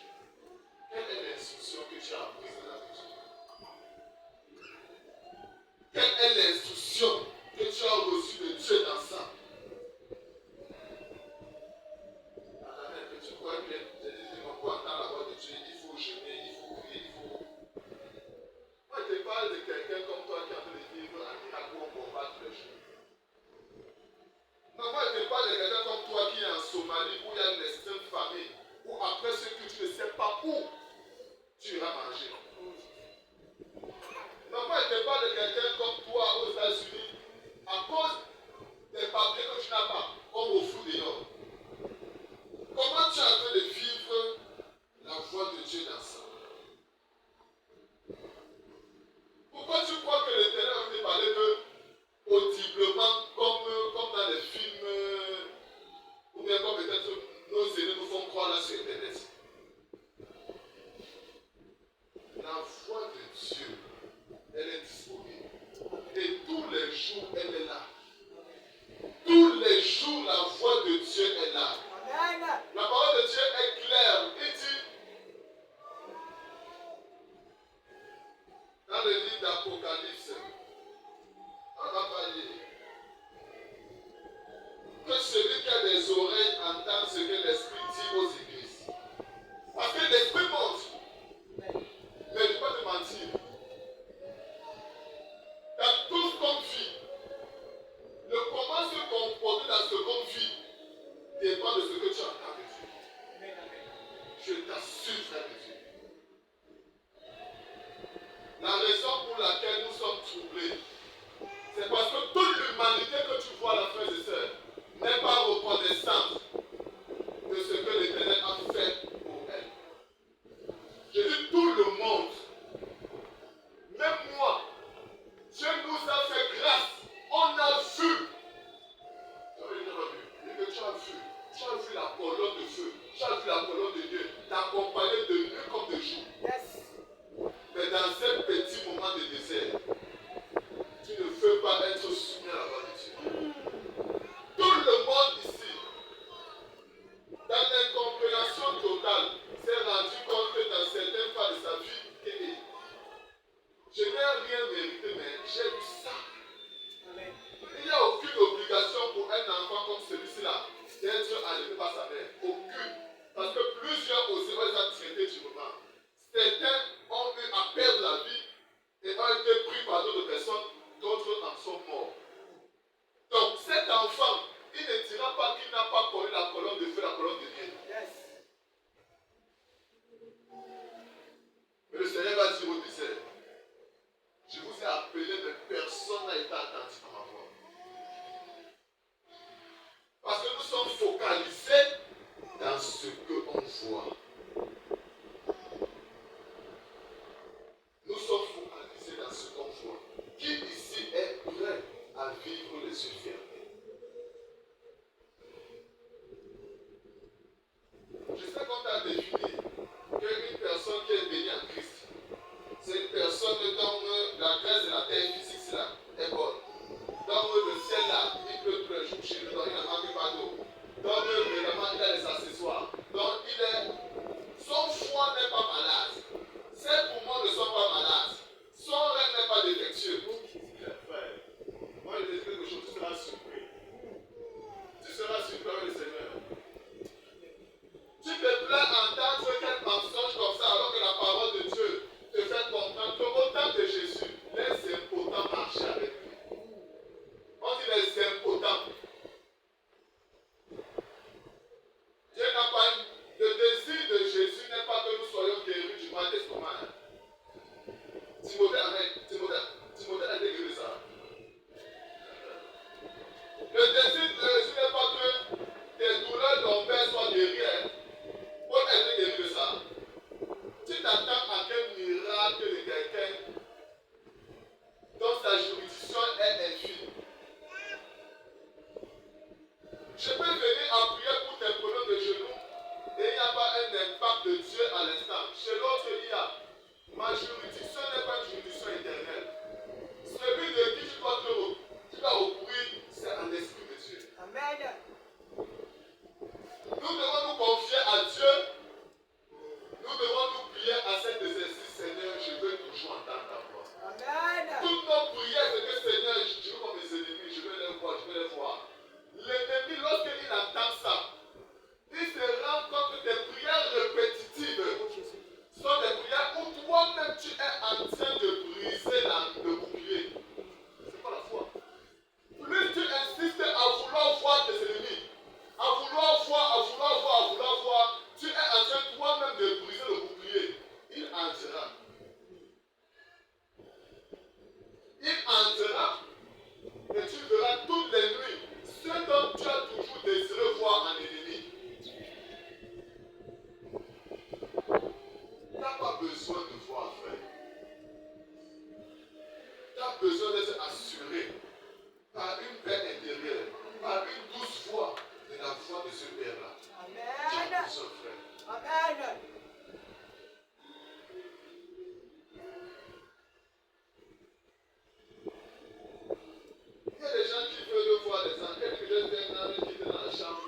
quelle est l'instruction que tu as apprise de la vie? Quelle est l'instruction que tu as reçue de Dieu dans ça? Attendez, que tu crois que j'ai dit, pour entendre la voix de Dieu, il faut jeûner, il faut prier, il faut. Moi, je te parle de quelqu'un comme toi qui est en train de vivre à Miracle au combat tous les jours. Non, moi, je te parle de quelqu'un comme toi qui est en Somalie où il y a une extrême famine, où après ce que tu ne sais pas où tu iras manger. Non, moi, je te parle de quelqu'un comme toi aux États-Unis, à cause des papiers que tu n'as pas, comme au fou dehors. Comment tu es en train de vivre la voix de Dieu dans ça? Pourquoi tu crois que l'Éternel va te parler de audiblement comme dans les films ou bien comme peut-être nos aînés nous font croire là sur Internet? La voix de Dieu, elle est disponible. Et tous les jours, elle est là. Tous les jours, la voix de Dieu est là. Amen. La parole de Dieu est claire. Il dit, dans le livre d'Apocalypse, on va pas lire, que celui qui a des oreilles entende ce que l'Esprit dit aux églises. Parce que l'Esprit monte. Mais je ne peux pas te mentir, pour laquelle nous sommes troublés, c'est parce que toute l'humanité que tu vois, la frère et sœurs, n'est pas reconnaissante de ce que l'Éternel a fait pour elle. Je dis tout le monde, même moi, Dieu nous a fait grâce. On a vu. Tu as vu la colonne de feu, tu as vu la colonne de Dieu, t'accompagner de nuit comme de jour. Mais dans un petit moment de désert, tu ne veux pas être soumis à la voix de Dieu. Tout le monde ici, dans l'incompréhension totale, s'est rendu compte que dans certaines phases de sa vie, je n'ai rien mérité, mais j'ai eu ça. Il n'y a aucune obligation pour un enfant comme celui-ci-là d'être enlevé par sa mère. Aucune. Parce que plusieurs aussi ont été traités du moment. Certains ont eu à perdre la vie et ont été pris par d'autres personnes, d'autres en sont morts. Donc cet enfant, il ne dira pas qu'il n'a pas connu la colonne de feu, la colonne de Dieu. Mais le Seigneur va dire au désert, je vous ai appelé, mais personne n'a été attentif à ma voix. Parce que nous sommes focalisés dans ce qu'on voit. Nous sommes focalisés dans ce qu'on voit. Qui ici est prêt à vivre les yeux fermés? Je sais qu'on t'a défini qu'une personne qui est bénie en Christ, c'est une personne dont la grâce de la terre physique là, est bonne. Dans le ciel là, il pleut tous les jours chez lui, donc il ne manque pas d'eau. Dans vraiment, il a les accessoires. Donc son foie n'est pas malade. Ses poumons ne sont pas malades. Son rein n'est pas défectueux. Frère, moi je te dis quelque chose, tu seras surpris. Tu seras surpris avec le Seigneur. Tu te plais à entendre quel mensonge comme ça alors que la parole de Dieu te fait comprendre qu'au temps de Jésus, les impotents marchaient avec lui. On dit les impotents. Dieu n'a pas le désir de Jésus n'est pas que nous soyons guéris du mal d'estomac. Timothée a été guéri de ça. Le désir de Jésus n'est pas que tes douleurs lombaires soient guéries. Paul a été guéri de ça. Tu t'attends à quel miracle de quelqu'un dont sa juridiction est infime. Je peux venir appuyer pour tes colonnes de genoux et il n'y a pas un impact de Dieu à l'instant. Chez l'autre, il y a ma juridiction n'est pas une juridiction éternelle. Celui de qui tu dois recourir, c'est en l'esprit de Dieu. Amen. Nous devons nous confier à Dieu. Nous devons nous plier à cet exercice. Seigneur, je veux toujours entendre ta voix. Amen. Toutes nos prières, c'est que Seigneur, je veux comme mes ennemis, je veux les voir, je veux les voir. L'ennemi, lorsqu'il entend ça, il se rend compte que des prières répétitives sont des prières où toi-même tu es en train de briser le bouclier. C'est pas la foi. Plus tu insistes à vouloir voir tes ennemis, à vouloir voir, tu es en train toi-même de briser le bouclier. Il entrera. Et tu verras toutes les nuits ce dont tu as toujours désiré voir en ennemi. Tu n'as pas besoin de voir, frère. Tu as besoin d'être assuré par une paix intérieure, par une douce voix de la voix de ce Père-là. Tu as Amen. besoin, frère. Amen. Il y a des gens qui veulent voir les gens, quelques jeunes qui étaient dans la chambre,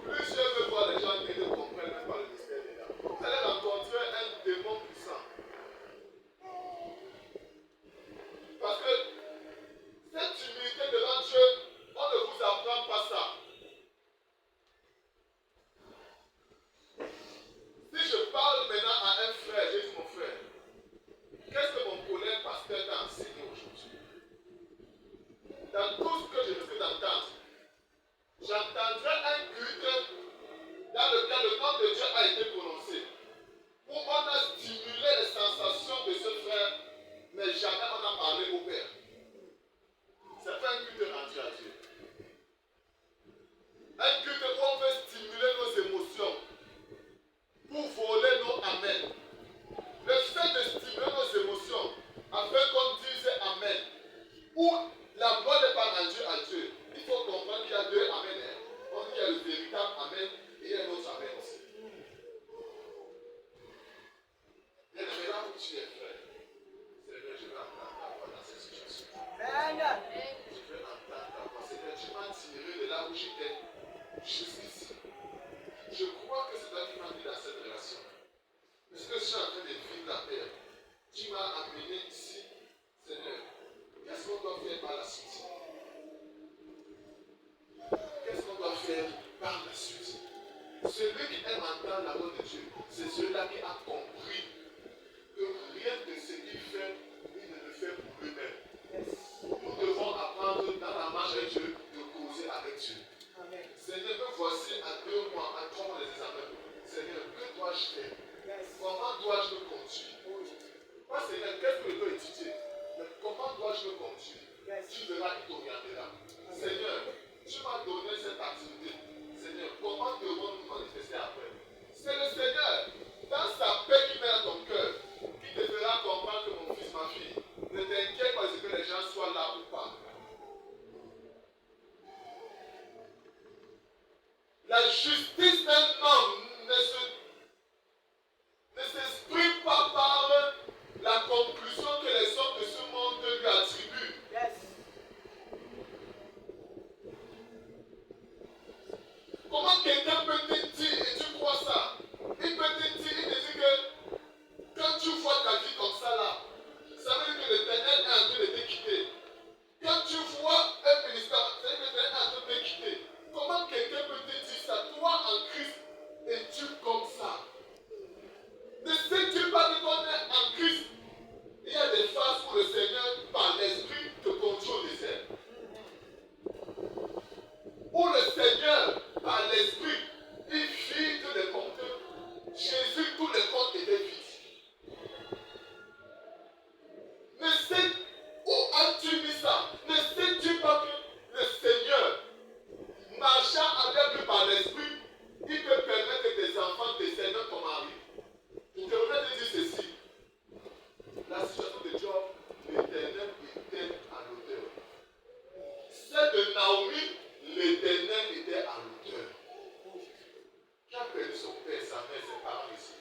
plusieurs veulent voir les gens qui ne comprennent même pas le mystère des gars. Vous allez rencontrer un démon puissant. Parce que cette humilité devant Dieu, on ne vous apprend pas ça. Si jamais on a parlé au Père. C'est pas un culte rendu à Dieu. Un culte où on veut stimuler nos émotions pour voler nos amen. Le fait de stimuler nos émotions afin qu'on dise amen, où la voix n'est pas rendue à Dieu, il faut comprendre qu'il y a deux amen. On dit qu'il y a le véritable amen et il y a un autre amen aussi. Bien aimé, là où tu es, frère, Seigneur, je vais entendre ta voix dans cette situation. Je vais entendre ta voix. Seigneur, tu m'as tiré de là où j'étais jusqu'ici. Je crois que c'est toi qui m'as mis dans cette relation. Puisque je suis en train de vivre la terre, tu m'as amené ici, Seigneur. Qu'est-ce qu'on doit faire par la suite? Qu'est-ce qu'on doit faire par la suite? Celui qui aime entendre la voix de Dieu, c'est celui-là qui a compris que rien de ce qu'il fait, il ne le fait pour lui-même. Nous devons apprendre dans la marche avec Dieu de causer avec Dieu. Seigneur, me voici à 2 mois, à 3 mois des examens. Seigneur, que dois-je faire? Comment dois-je me conduire? Pas Seigneur, qu'est-ce que je dois étudier? Mais comment dois-je me conduire? Tu verras, il t'orientera. Seigneur, tu m'as donné cette activité. Seigneur, comment devons-nous manifester après? C'est le Seigneur, dans sa paix qui met dans ton cœur, qui te fera comprendre que mon fils, ma fille, ne t'inquiète pas de ce que les gens soient là ou pas. La justice d'un homme ne s'exprime pas par la conclusion que les hommes de ce monde lui attribuent. Comment quelqu'un peut te dire, et tu crois ça? Il peut te dire, il te dit que quand tu vois ta vie comme ça là, ça veut dire que l'Éternel est en train de te quitter. Quand tu vois un ministère, ça veut dire que l'Éternel est en train de te quitter. Comment quelqu'un peut te dire ça? Toi en Christ, es-tu comme ça? Ne sais-tu pas que quand on est en Christ, il y a des phases où le Seigneur, par l'Esprit, te conduit au désert. Où le Seigneur, par l'Esprit, il vide les compteurs. Jésus, tous les comptes étaient vides. Ne sais où as-tu mis ça? Ne sais-tu pas que le Seigneur, marchant avec lui par l'Esprit, il peut permettre que tes enfants descendent ton mari? Je voudrais te dire ceci. La situation de Job, l'Éternel était à l'auteur. Celle de Naomi, l'Éternel était à l'auteur. Qui a perdu son père, sa mère, ses parents ici?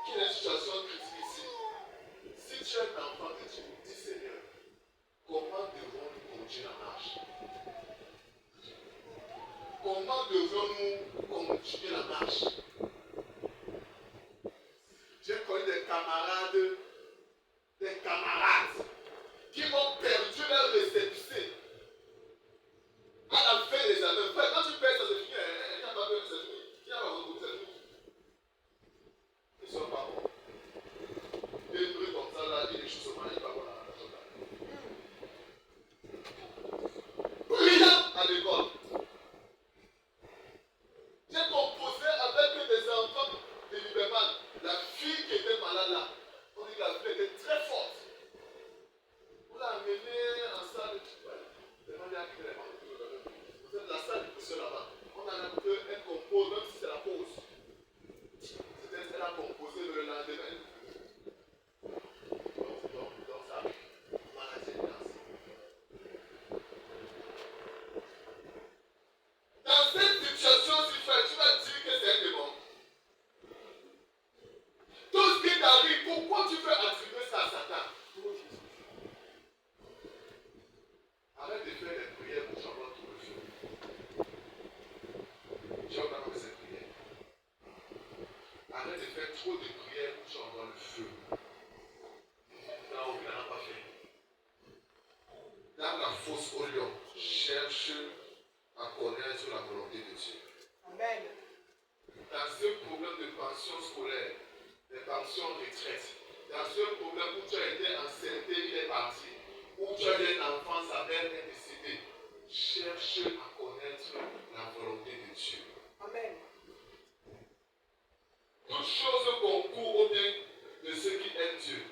Qui est dans une situation critique ici? Si tu es un enfant de Dieu, dis Seigneur, comment devons-nous continuer la marche? Comment devons-nous continuer la marche? J'ai connu des camarades qui ont perdu leur récépissé à la fin des années. Frère, quand tu perds ça, c'est fini. Il n'y a pas besoin, c'est fini. Il n'y a pas besoin, c'est fini. Ils ne sont pas bons. Des trucs comme ça, là, il y a des choses au mari, il va voir la chose là. Brillant à l'école. J'ai composé avec des enfants de Liberman. La fille qui était malade là, on dit que la fille était très forte. On l'a amenée en salle de vous êtes la salle de poussée là-bas. On a l'impression qu'elle compose, même si c'est la pause. C'est-à-dire qu'elle a composé le lendemain. Donc ça, maladie de danse. Dans cette situation, si tu vas dire que c'est un démon. Tout ce qui t'arrive, pourquoi tu veux attribuer ça à Satan? Arrête de faire des prières pour savoir tout le feu. Tu vas pas faire cette prière. Arrête de faire trop de prières pour savoir le feu. Naomi n'en a pas fait. Dans la fosse au lion, cherche à connaître la volonté de Dieu. Amen. Dans ce problème de pension scolaire, de pension retraite, dans ce problème où tu as été enceinte, il est parti, où tu as eu un enfant, sa mère est décédée, cherche à connaître la volonté de Dieu. Amen. Toute chose concourt au bien de ceux qui aiment Dieu.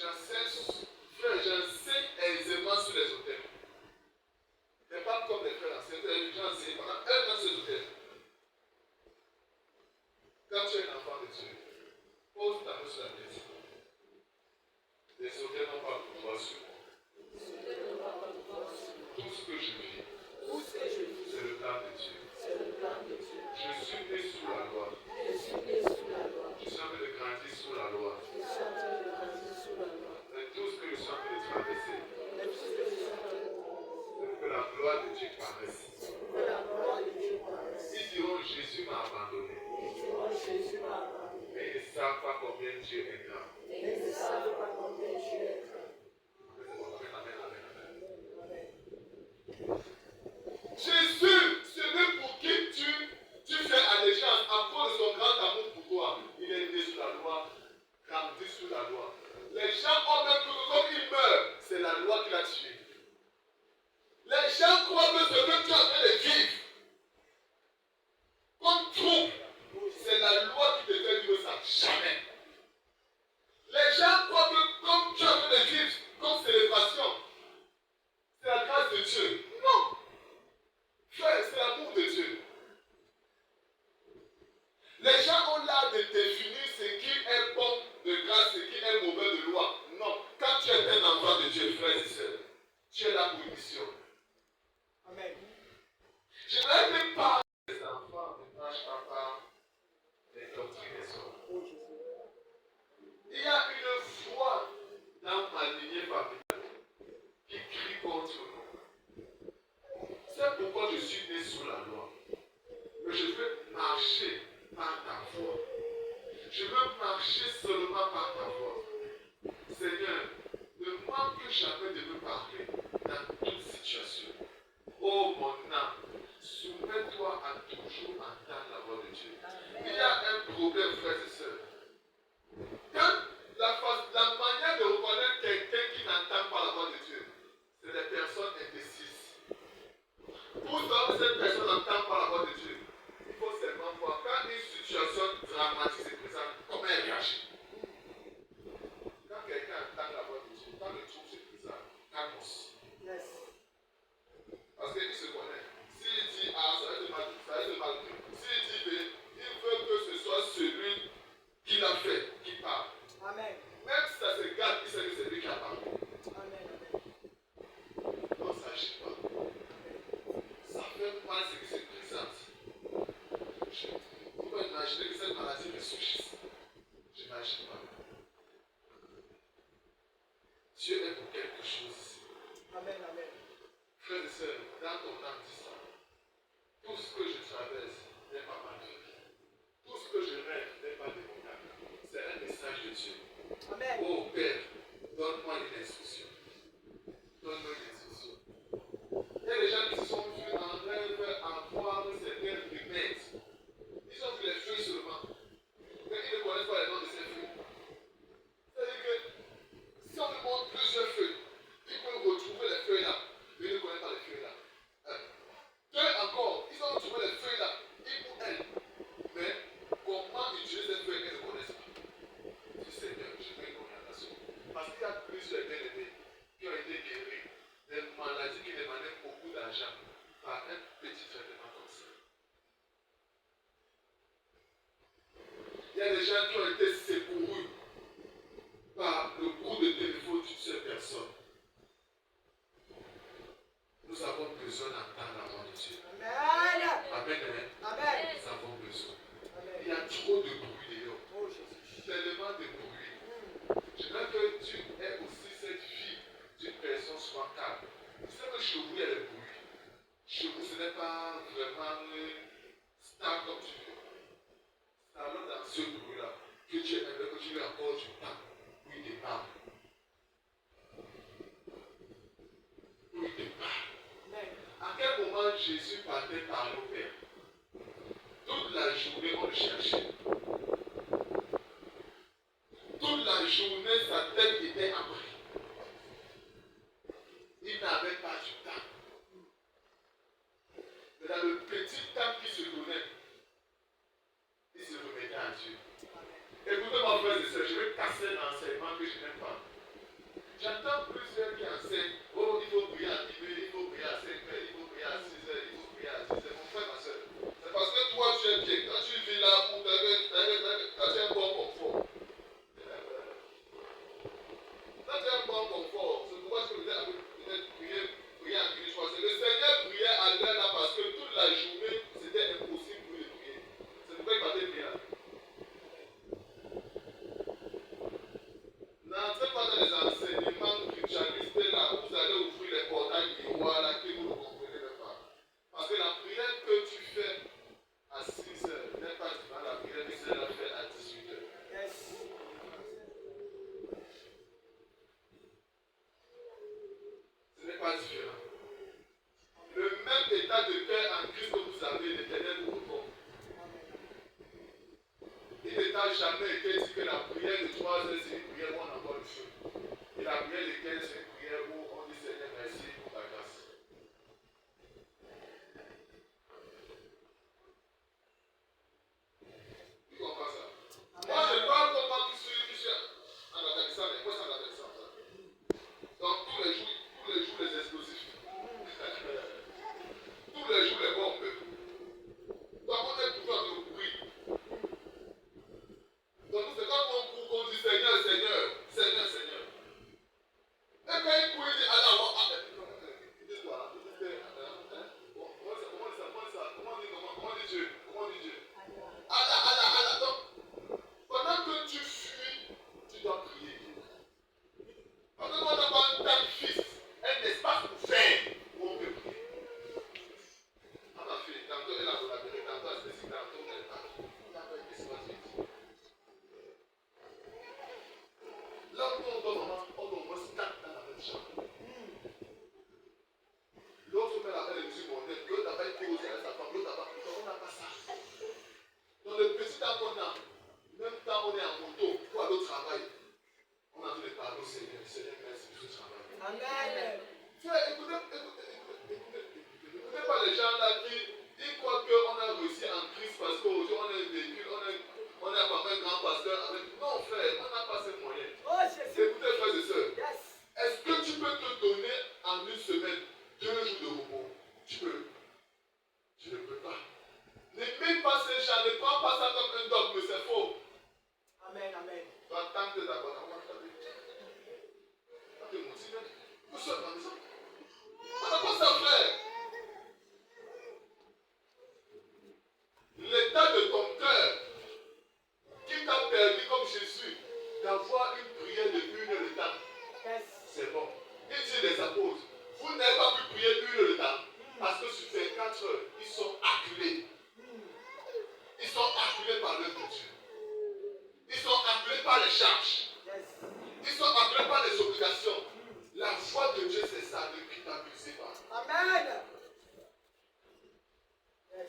J'enseigne aisément sur les hôtels. Mais pas comme les frères anciens. J'enseigne pendant 1 an sur les hôtels. Quand tu es un enfant de Dieu, pose ta main sur la tête. Les hôtels n'ont pas de pouvoir sur moi. Tout ce que je vis, c'est le plan de Dieu. Je suis né sous la loi. Je suis en train de grandir sous la loi. Mais tout ce que je suis en train de traverser, c'est que la gloire de Dieu paraisse. Ils diront Jésus m'a abandonné. Mais ils ne savent pas combien Dieu est grand. Jésus, ce n'est pour qui tu fais allégeance à cause de son grand amour pour toi. Il est né sous la loi, grandi sous la loi. Les gens ont même cru que comme il meurt, c'est la loi qui l'a tué. Les gens croient que ce que tu es en train de vivre, comme trouble, c'est la loi qui te fait vivre ça. Jamais. Les gens croient que comme tu es en train de vivre, comme célébration, c'est la grâce de Dieu. Non. Frère, c'est l'amour de Dieu. Les gens ont l'art de définir ce qui est bon de grâce, ce qui est mauvais de loi. Non. Quand tu es un enfant de Dieu, frère et sœur, tu es là pour une mission. Amen. Je n'ai même pas les enfants ne marchent pas par les doctrines des hommes. Il y a une foi dans ma lignée familiale qui crie contre nous. C'est pourquoi je suis né sous la loi. Mais je veux marcher par ta foi. Je veux marcher seulement par ta foi. Seigneur, ne manque jamais de me parler dans toute situation. Oh mon âme, soumets-toi à toujours entendre la voix de Dieu. Il y a un problème, frères et sœurs. Quand la manière de reconnaître quelqu'un qui n'entend pas la voix de Dieu, c'est des personnes indécises. Pour savoir que cette personne n'entend pas la voix de Dieu, il faut seulement voir quand une situation dramatique se présente, comment elle réagit. Quand quelqu'un entend la voix de Dieu, quand le trouble se présente, calme-toi. Yes. Parce qu'il se connaît. S'il dit A, ça va être mal, ça va être mal pris. S'il dit B, il veut que ce soit celui qui l'a fait, qui parle. Amen. Même si ça se garde, il sait que c'est lui qui a parlé. Amen. Non, ça n'agit pas. Ça fait mal ce qui se présente. Vous pouvez imaginer que cette maladie ressurgisse. Je n'agis pas. Dieu est pour quelque chose ici. Amen. Amen. Frères et sœurs, dans ton âme, dis ça. Tout ce que je traverse n'est pas ma vie. Tout ce que je rêve n'est pas de mon âme. C'est un message de Dieu. Amen. Oh Père, donne-moi une instruction. Donne-moi une instruction. Il y a des gens qui se sont vus en rêve avoir certains remèdes. Ils ont vu les feuilles seulement. Mais ils ne connaissent pas les noms de ces feuilles. C'est-à-dire que si on lui montre plusieurs feuilles, ils peuvent retrouver les feuilles là. Mais ils ne connaissent pas les feuilles là. Deux encore, ils ont trouvé les feuilles là, ils ou elles. Mais comment utiliser ces feuilles qu'elles ne connaissent pas? Je dis Seigneur, je veux une orientation. Parce qu'il y a plusieurs bien-aimés qui ont été guéris des maladies qui demandaient beaucoup d'argent par un petit traitement comme ça. Il y a des gens qui ont été secourus par le coup de téléphone d'une seule personne. Nous avons besoin d'entendre la voix de Dieu. Amen. Amen. Amen. Nous avons besoin. Amen. Il y a trop de bruit dehors. Oh Jésus. Tellement de bruit. Je veux que tu aies aussi cette vie d'une personne soit calme. Tu sais que chez vous, il y a le bruit. Chez vous, ce n'est pas vraiment star comme tu veux. C'est alors dans ce bruit-là que tu aimerais que tu lui accordes du temps où il te parle. Où il te parle. Amen. À quel moment Jésus partait parler au Père? Toute la journée, on le cherchait. Toute la journée, sa tête était après. Il n'avait pas du temps. Mais dans le petit temps qu'il se donnait, il se remettait à Dieu. Écoutez-moi, frères et sœurs, je vais casser l'enseignement que je n'aime pas. J'entends plusieurs qui enseignent, oh, il faut prier à minuit, il faut prier à 5 heures, il faut prier à 6 heures, il faut prier à 10 heures. Mon frère, ma soeur, c'est parce que toi, tu es bien. Quand tu vis là, quand tu as un bon confort, quand tu as un bon confort, c'est pourquoi je vous ai peut-être prier à minuit, je crois. Le Seigneur priait à l'heure là parce que toute la journée, c'était impossible pour lui de prier. C'est pourquoi il partait prier là. N'entrez pas dans les enseignements christianistes là, vous allez ouvrir les portails miroirs là que vous ne comprenez même pas. Parce que la prière que tu fais à 6 heures n'est pas différente de la prière que tu as fait à 18 heures. Ce n'est pas différent. Le même état de cœur en Christ que vous avez, l'Éternel vous répond. Il ne t'a jamais été dit que la prière de 3 heures, c'est une prière où on envoie le feu. Et la prière de 15, c'est une prière où on dit Seigneur, merci pour ta grâce. Tu comprends ça? Moi, je parle comme moi qui suis en Afghanistan, mais moi, c'est en Afghanistan. Donc, tous les jours, les explosifs. Tous les jours, les bombes. Donc, on est toujours en bruit. Donc, c'est quand on court qu'on dit Seigneur, Seigneur, Seigneur, Seigneur. Et quand il court, il dit Allah, il dit quoi? Comment dit Dieu? Comment dit Dieu? Allah, Allah, Allah. Donc, pendant que tu fuis, tu dois prier. Parce que nous, on n'a pas un tas de fils, un espace pour faire, où on peut prier. À ma fille, tantôt elle a collaboré, tantôt elle se décide, tantôt elle est partie. On n'a pas un espace vide. Là où on doit vraiment, on doit au moins se taper dans la même chambre. L'autre met la belle musique mondaine, l'autre n'a pas été causé avec sa femme, l'autre n'a pas. On n'a pas ça. Dans le petit temps qu'on a, même quand on est en moto, pour aller au travail, on a tous les parler au Seigneur. Seigneur, merci pour ce travail. Amen. Écoutez pas les gens là qui ils croient qu'on a réussi en Christ parce qu'aujourd'hui on a un véhicule, on a pas un grand pasteur avec. Non, frère, on n'a pas ces moyens. Oh, Jésus. Écoutez, frères et sœurs, Yes. est-ce que tu peux te donner en une semaine 2 jours de repos? Tu peux. Tu ne peux pas. N'imite pas ces gens, ne prends pas ça comme un dogme, c'est faux. Amen, amen. Tu vas tenter d'abord, comment tu as dit? Tu te motives, vous seul dans la maison. On n'a pas ça, frère. L'état de ton cœur qui t'a permis, comme Jésus, d'avoir une prière de 1 heure de temps. Yes. C'est bon. Il dit les apôtres, vous n'avez pas pu prier 1 heure de temps. Parce que sur 24 heures, ils sont acculés. Ils sont acculés par l'œuvre de Dieu. Ils sont acculés par les charges. Yes. Ils sont acculés par les obligations. La foi de Dieu, c'est ça, ne culpabilisez pas. Amen. Yes.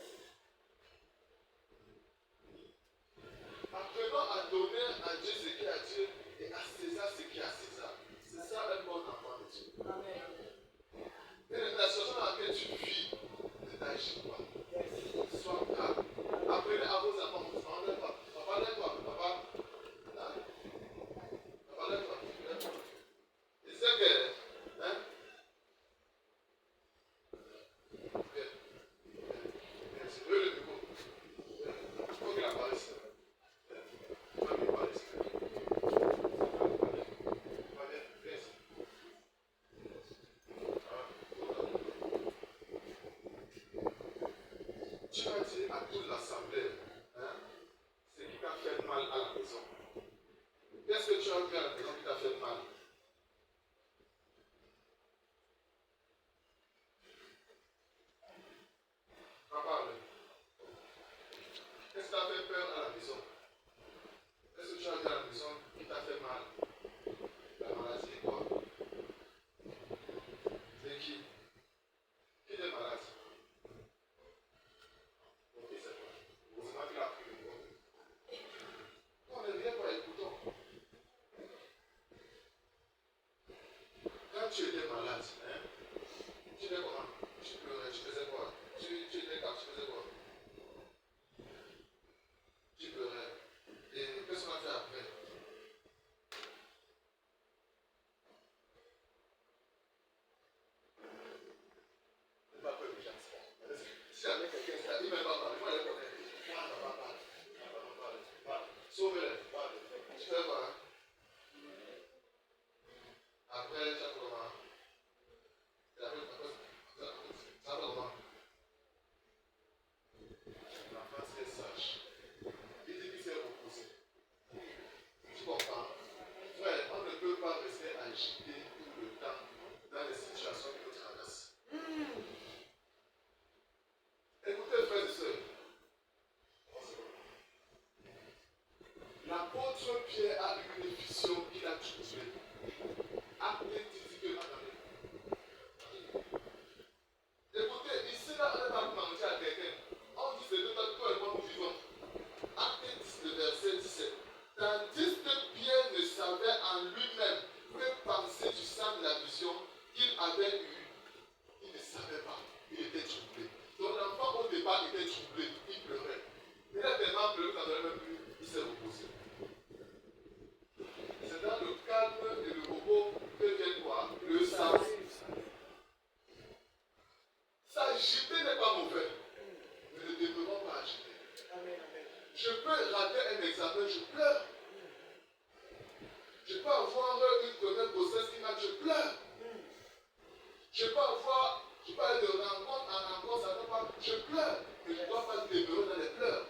Apprenons à donner à Dieu ce qui est à Dieu et à César ce qui est à César. C'est ça un bon enfant de Dieu. Amen. Et la situation dans laquelle tu vis, ne t'agis pas. Yes. Sois calme. Apprenez à vos enfants. Papa, lève-toi. Papa, là. Papa, lève-toi. Il sait que, hein? Bien. Merci. Eux, le micro. Il faut qu'il apparaisse. Il faut qu'il apparaisse. Va bien. Merci. Tu vas dire à toute l'assemblée, hein, ce qui t'a fait mal à la maison. Qu'est-ce que tu as vu à la maison qui t'a fait mal? On parle. Qu'est-ce qui t'a fait peur à la maison? Qu'est-ce que tu as vu à la maison qui t'a fait mal? La maladie est quoi? C'est qui? Qui est malade? Ok, c'est toi. Heureusement qu'il a pris le mot. On ne vient pas écoutons. Quand tu étais malade, hein, tu étais comment? Tu pleurais, tu faisais quoi? Tu étais calme, tu faisais quoi? Tu pleurais. Et qu'est-ce qu'on a fait après? Après, ça fait comment? Ça fait comment? L'enfant c'est sage. Il dit qu'il s'est reposé. Tu comprends? Frère, on ne peut pas rester agité tout le temps dans les situations que nous traversons. Écoutez, frères et sœurs, l'apôtre Pierre a eu une vision qu'il a trouvée. Appelé que attendez. Écoutez, ici là, on n'est pas mentir à quelqu'un. On dit c'est de toi et moi nous vivons. Acte 10, le verset 17. Tandis que Pierre ne savait en lui-même que penser du sang de la vision qu'il avait eue, il ne savait pas. Il était troublé. Son enfant au départ était troublé. Il pleurait. Il a tellement pleuré qu'il n'en avait même plus. Il s'est reposé. C'est dans le calme et le repos que vient quoi? Le sang. S'agiter n'est pas mauvais. Mais ne demeurons pas agités. Je peux rater un examen, je pleure. Je peux avoir une première grossesse qui marche, je pleure. Je peux aller de rencontre en rencontre, ça ne va pas, je pleure. Mais je ne dois pas demeurer dans les pleurs.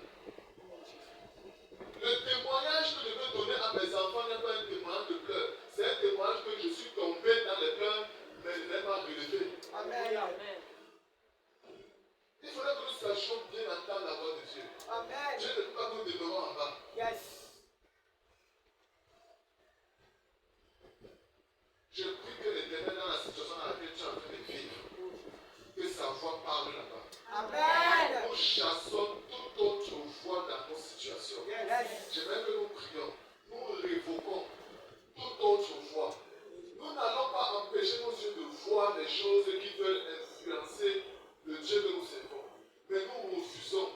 Le témoignage que je veux donner à mes enfants n'est pas un témoignage de pleurs. C'est un témoignage que je suis tombé dans les pleurs, mais je n'ai pas relevé. Amen. Il faudrait que nous sachions bien entendre la voix de Dieu. Amen. Dieu ne peut pas que nous demeurons en bas. Yes. Je prie que l'Éternel, dans la situation dans laquelle tu es en train de vivre, que sa voix parle là-bas. Amen. Nous chassons toute autre voix dans nos situations. Yes. J'aimerais que nous prions. Nous révoquons toute autre voix. Nous n'allons pas empêcher nos yeux de voir les choses qui veulent influencer le Dieu que nous servons. Mais nous refusons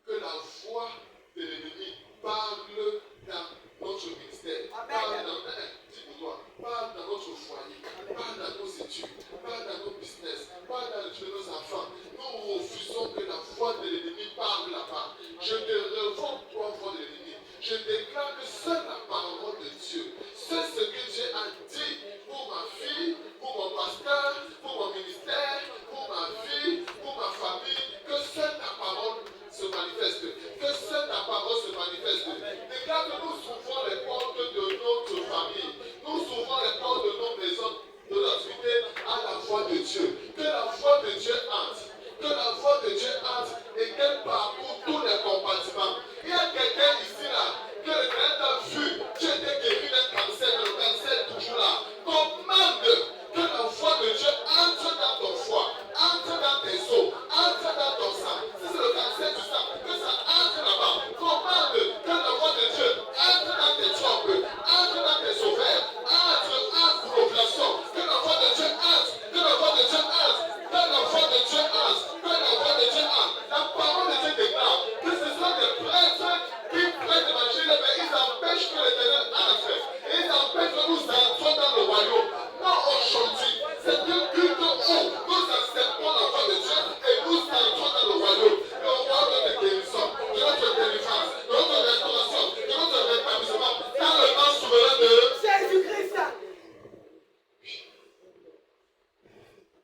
que la voix de l'ennemi parle dans notre ministère. Parle dans notre foyer, parle dans nos études, parle dans nos business, parle dans le Dieu de nos enfants. Nous refusons que la voix de l'ennemi parle là-bas. Je te revoque toi, voix de l'ennemi. Je déclare que seule la parole de Dieu, c'est ce que Dieu a dit pour ma fille, pour mon pasteur, pour mon ministère, pour ma vie, pour ma famille, que seule ta parole se manifeste. Que seule ta parole se manifeste. Déclare que nous ouvrons les portes de notre famille. Nous ouvrons les portes de nos maisons, de notre vie à la voix de Dieu. Que la voix de Dieu entre. Que la voix de Dieu entre et qu'elle parcourt tous les compartiments. Il y a quelqu'un ici là, que le Christ a vu, tu étais guéri d'un cancer, le cancer est toujours là. Commande que la voix de Dieu entre dans ton foie, entre dans tes os, entre dans ton sang. Si c'est le cancer du sang, que ça entre là-bas. Commande que la voix de Dieu entre dans tes trompes, entre dans tes ovaires, entre pour l'ovulation. Que la voix de Dieu entre, que la voix de Dieu entre, que la voix de Dieu entre, que la voix de Dieu entre. La parole de Dieu déclare que ce sont des prêtres qui prêtent l'évangile, mais ils empêchent que l'Éternel entre. Ils empêchent que nous entrons dans le royaume. Non, aujourd'hui, c'est un culte où nous acceptons la voix de Dieu et nous entrons dans le royaume. Et on voit notre guérison, de notre délivrance, de notre restauration, de notre rétablissement dans le nom souverain de Jésus-Christ.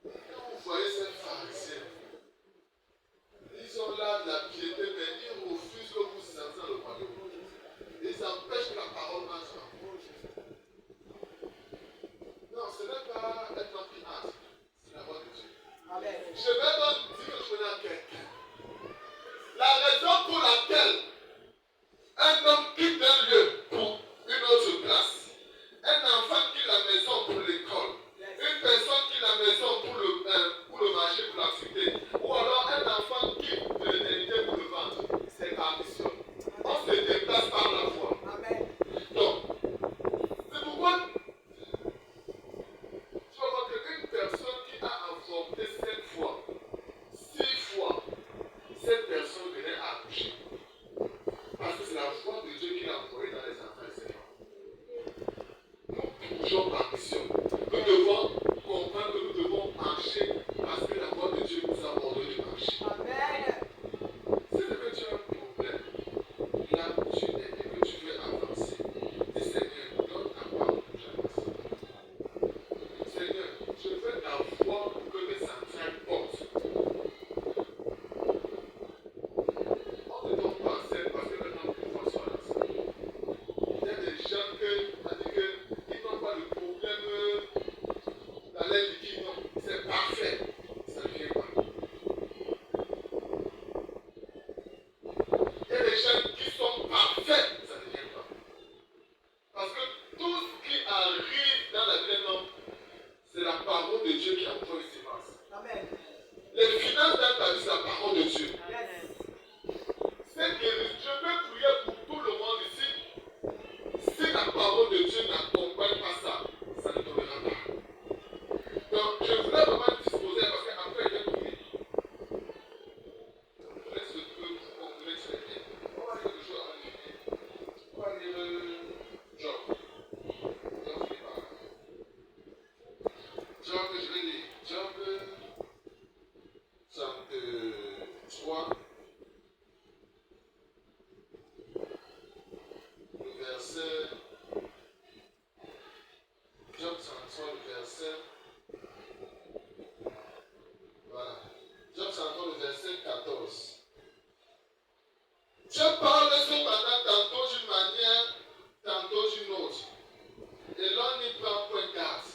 Quand vous voyez ces pharisiens, ils ont là de la piété, mais ils refusent que vous entrez dans le royaume. Ils empêchent que la parole entre en vous. Non, ce n'est pas être homme qui entre, c'est la voix de Dieu. Amen. Je vais donc dire que je connais à quelqu'un. La raison pour laquelle un homme quitte un lieu pour une autre place, un enfant quitte la maison pour l'école, une personne quitte la maison pour le marché, pour l'activité, ou alors un enfant quitte de l'éternité pour le ventre, c'est par mission. On se déplace par la foi. Amen. Donc, c'est pourquoi tu vas voir quelqu'un la voie pour que les centrales portent. On ne tombe pas seul parce que maintenant les gens sont là. Il y a des gens qui n'ont pas de problème dans l'air liquide, non, c'est parfait, ça ne vient pas. Il y a des gens qui sont parfaits, ça ne vient pas. Parce que tout ce qui arrive dans la vie d'un homme, c'est la parole de Dieu qui envoie une semence. Amen. Les finances dans ta vie, c'est la parole de Dieu. Yes. C'est que je veux prier pour tout le monde ici. Si la parole de Dieu n'accompagne pas ça, ça ne tombera pas. Donc, je voulais vraiment disposer parce qu'après, je vais prier. Laisse le peu pour qu'on laisse les bien. On va lire le jour avant de finir. On va lire Job. Job, il parle. Job, je vais lire. Job 33, le verset. Job 33, le verset. Voilà. Job 33, le verset 14. Dieu parle cependant tantôt d'une manière, tantôt d'une autre. Et l'on n'y prend point garde.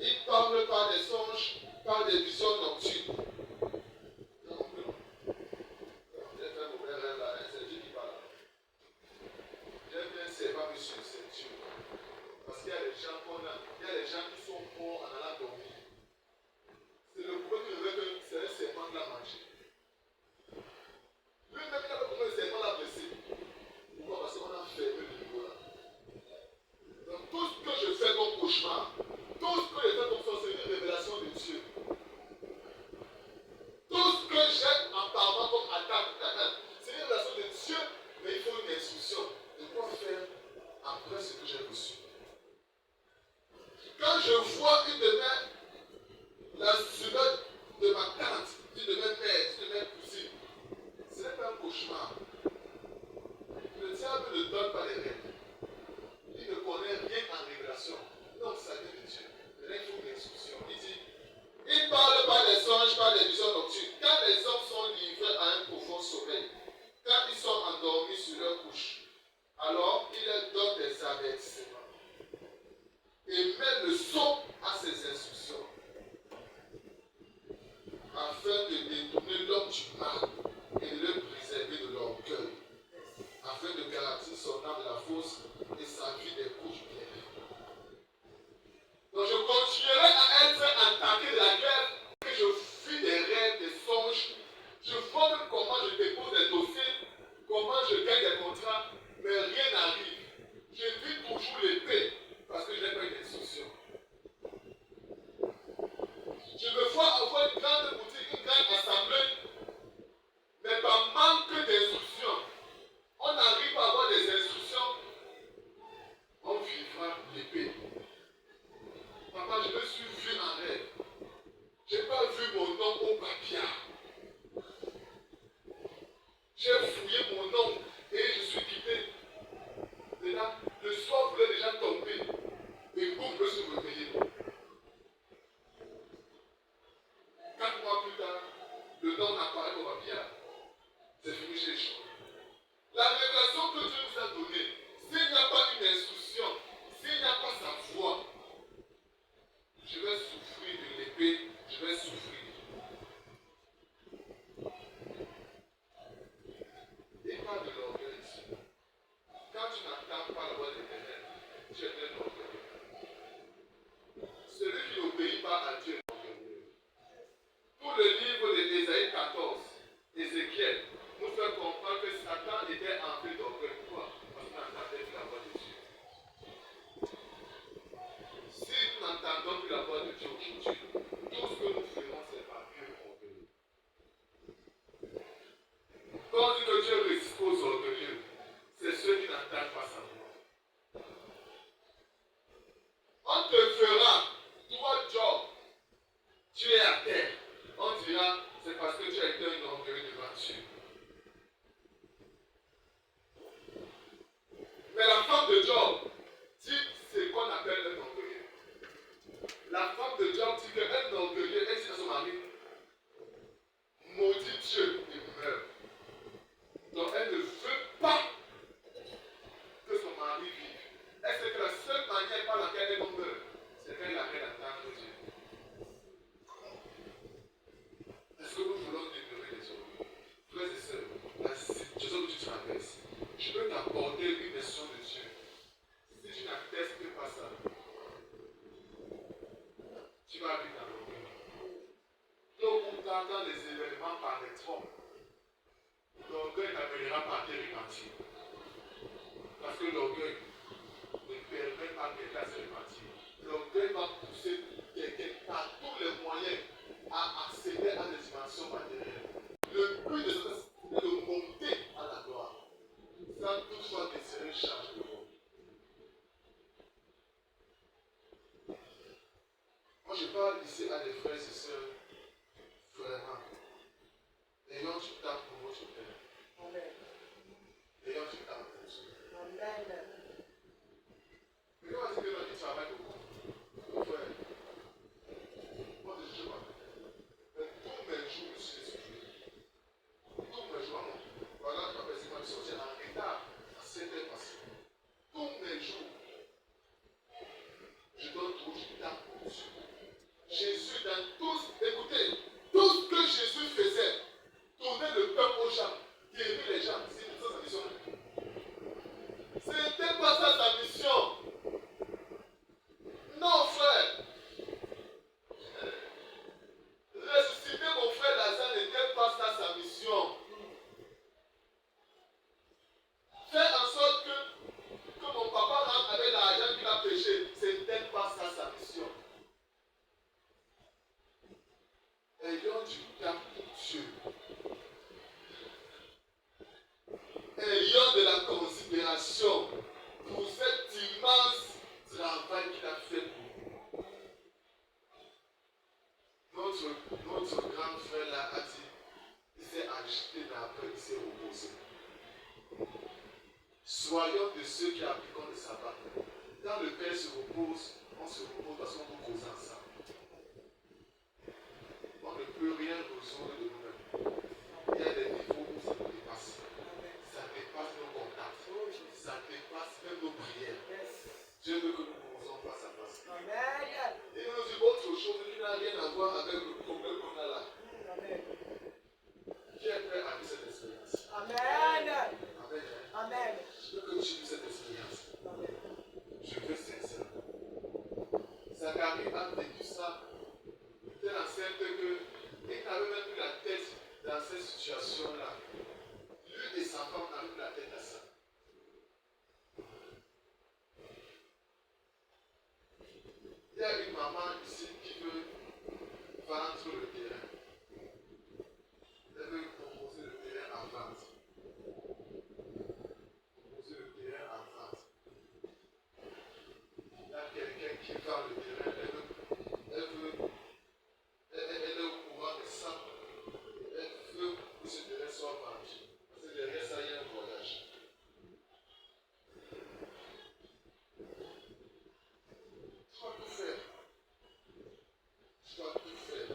Il parle par des songes, par des visions nocturnes. Donc, j'ai fait mon vrai rêve là, c'est Dieu qui parle. J'aime bien ces femmes sur c'est Dieu. Parce qu'il y a des gens qui sont morts en allant dormir. C'est le problème qui rêve que c'est un serpent qui l'a mangé. Lui-même, il avait compris le serpent l'a blessé. Pourquoi? Parce qu'on a fermé le niveau là. Donc tout ce que je fais comme cauchemar, tout ce que je fais comme ça, c'est une révélation de Dieu. Tout ce que j'ai en parlant comme attaque, c'est une révélation de Dieu, mais il faut une instruction de quoi faire après ce que j'ai reçu. Quand je vois une de la sueur de ma tante, d'une de mes mères, d'une de mes cousines, ce n'est pas un cauchemar. Le diable ne donne pas les rêves. Il ne connaît rien en révélation. Donc ça vient de Dieu. Mais là, il faut une instruction. Il dit, il parle par des songes, par des visions nocturnes. Quand les hommes sont livrés à un profond sommeil, quand ils sont endormis sur leur couche, alors il leur donne des avertissements. Et met le son à ses La femme de Job dit qu'elle est orgueilleuse, elle dit à son mari, maudit Dieu et meurt. Donc elle ne veut pas que son mari vive. Elle sait que la seule manière par laquelle elle meurt, c'est qu'elle appelle la table de Dieu. Est-ce que nous voulons demeurer les autres? Frères et sœurs, la situation que tu traverses, je peux t'apporter une leçon de Dieu. Si tu n'attestes pas ça, tu vas vivre dans le monde. Tôt ou tard, quand les événements paraîtront, l'orgueil t'appellera pas à te repentir. Parce que l'orgueil ne permet pas à quelqu'un de se repentir. L'orgueil va pousser quelqu'un par tous les moyens à accéder à des dimensions matérielles. Le but de ça, c'est de monter à la gloire. Sans toutefois désirer changer le monde. Moi, je parle ici à des frères et sœurs, vraiment. Ayons du temps pour notre Père. Amen. Ayons du temps pour Dieu. Amen. Mais quand on dit que notre travail beaucoup, mon frère, moi je ne sais pas. Mais tous mes jours, je suis essoufflé. Tous mes jours, voilà, je m'appelle Simon, je suis sorti en retard à 7h passées. Tous mes jours, je donne toujours du temps pour Dieu. Jésus, dans tout, écoutez, tout ce que Jésus faisait, tourner le peuple aux gens, guérir les gens, c'est ça sa mission. Ce n'était pas ça sa mission. Non, frère. Ressusciter mon frère Lazare n'était pas ça sa mission. Faire en sorte que mon papa rentre avec l'argent qu'il a péché, ce n'était pas ça sa mission. Ayons du temps pour Dieu. Ayons de la considération pour cet immense travail qu'il a fait pour nous. Notre grand frère là a dit, il s'est agité, mais après il s'est reposé. Soyons de ceux qui appliquons le sabbat. Quand le Père se repose, on se repose parce qu'on peut causer ensemble. On ne peut rien résoudre de nous-mêmes. Il y a des niveaux où ça nous dépasse. Ça dépasse nos contacts. Ça dépasse même nos prières. Dieu veut que nous posons face à face. Amen. Et nous dit autre chose qui n'a rien à voir avec le problème qu'on a là. Amen. Qui est prêt à vivre cette expérience? Amen. Amen. Amen. Je veux que tu vives cette expérience. Je veux sincèrement. Zacharie a vécu ça. Tel enceinte qu'il n'avait même plus la tête dans cette situation-là. Lui et sa femme n'avaient plus la tête à ça. Il y a une maman ici qui veut vendre le terrain. Elle veut proposer le terrain à vente. Proposer le terrain à vente. Il y a quelqu'un qui vend le terrain. Elle est au courant de ça. Elle veut que ce terrain soit vendu. Parce que derrière ça, il y a un voyage. Tu dois tout faire. Tu dois tout faire.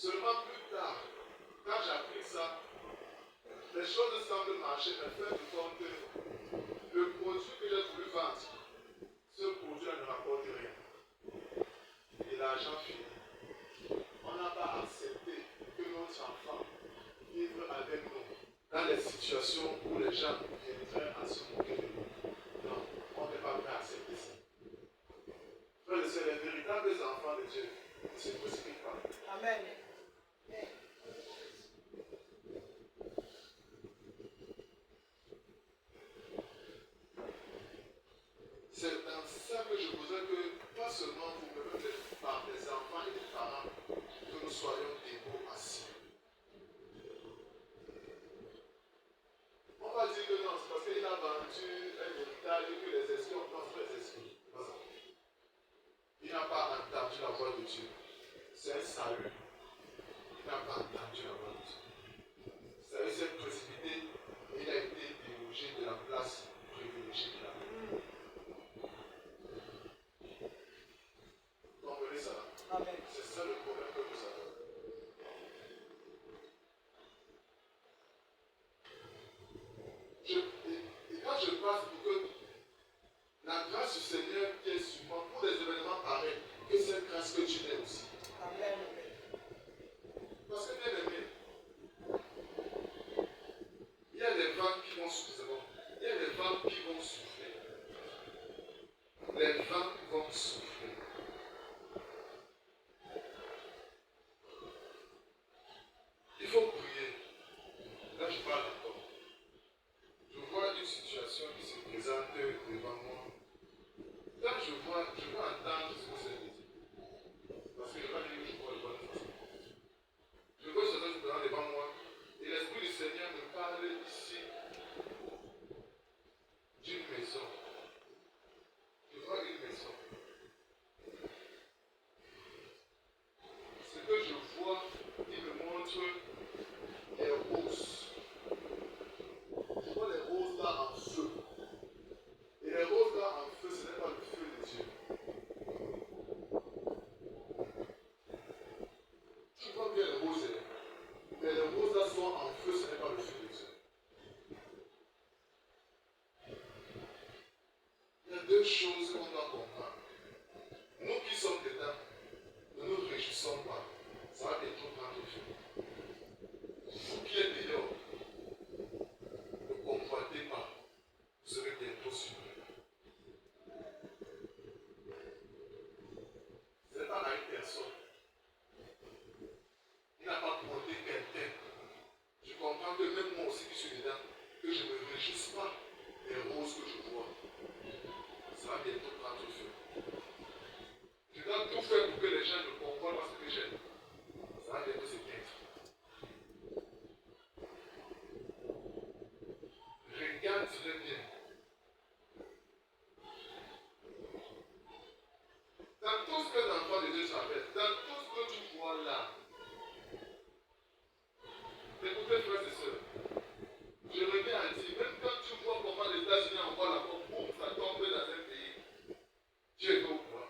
Seulement plus tard, quand j'ai appris ça, les choses semblent marcher, mais faire du compte que le produit que j'ai voulu vendre, ce produit ne rapporte rien. Et l'argent finit. On n'a pas accepté que notre enfant vive avec nous dans les situations où les gens viendraient à se moquer de nous. Non, on n'est pas prêt à accepter ça. Frères et sœurs, les véritables enfants de Dieu ne se précipitent pas. Amen. C'est dans ça que je voudrais que, pas seulement vous, mais même par des enfants et des parents, que nous soyons debout assis. On va dire que non, c'est parce qu'il a vendu un héritage que les esprits ont pas les esprits. Non. Il n'a pas entendu la voix de Dieu. C'est un salut. Il n'a pas entendu la voix de Dieu. Ça veut s'est précipité et il a été délogé de la place privilégiée qu'il avait. Comprenez ça? Amen. C'est ça le problème que nous avons. Et quand je passe pour que la grâce du Seigneur vienne sur moi pour des événements pareils, que cette grâce que tu l'aies aussi. Amen. Parce que bien aimé, il y a des vents qui vont souffler. Il y a des vents qui vont souffler. Les vents vont souffler. Il faut prier. Là, je parle encore. Je vois une situation qui se présente devant moi. Quand je veux entendre ce que c'est dit. Parce que je ne vais pas dire que je vois de bonne façon. Je vois cette chose devant moi. Et l'Esprit du Seigneur me parle ici d'une maison. Je vois une maison. Ce que je vois, il me montre les roses. Je vois les roses là en feu. Et les roses là en feu, ce n'est pas le feu de Dieu. Tu vois bien les roses, mais les roses là sont en feu, ce n'est pas le feu de Dieu. Il y a deux choses qu'on doit comprendre. Nous qui sommes dedans, ne nous réjouissons pas. Ça va bientôt prendre feu. Vous qui êtes dehors, ne convoitez pas. Vous serez bientôt surpris. C'est pas à une personne. Il n'a pas porté quelqu'un. Je comprends que même moi aussi qui suis dedans, que je ne me réjouisse pas des roses que je vois. Ça va bientôt prendre feu. Je dois tout faire pour que les gens ne comprennent pas ce que j'aime. Ça va bientôt s'éteindre. Regarde très bien. Dans tout ce que l'enfant de Dieu s'appelle, dans tout ce que tu vois là, écoutez frères et sœurs, je reviens à dire, même quand tu vois comment les États-Unis envoient la bombe, boum, ça tombe dans un pays, tu es au courant.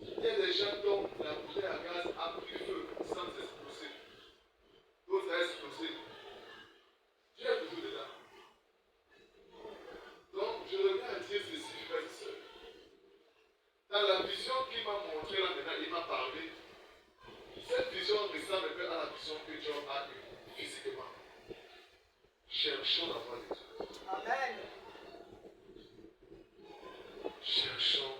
Il y a des gens dont la bouteille à gaz a pris feu sans exploser. D'autres a explosé. Tu es toujours dedans. Donc, je reviens à dire ceci, frères et sœurs. Dans la vision qu'il m'a montrée là maintenant, il m'a parlé. Cette vision ressemble un peu à la vision que Job a eue physiquement. Cherchons la voix de Dieu. Amen. Cherchons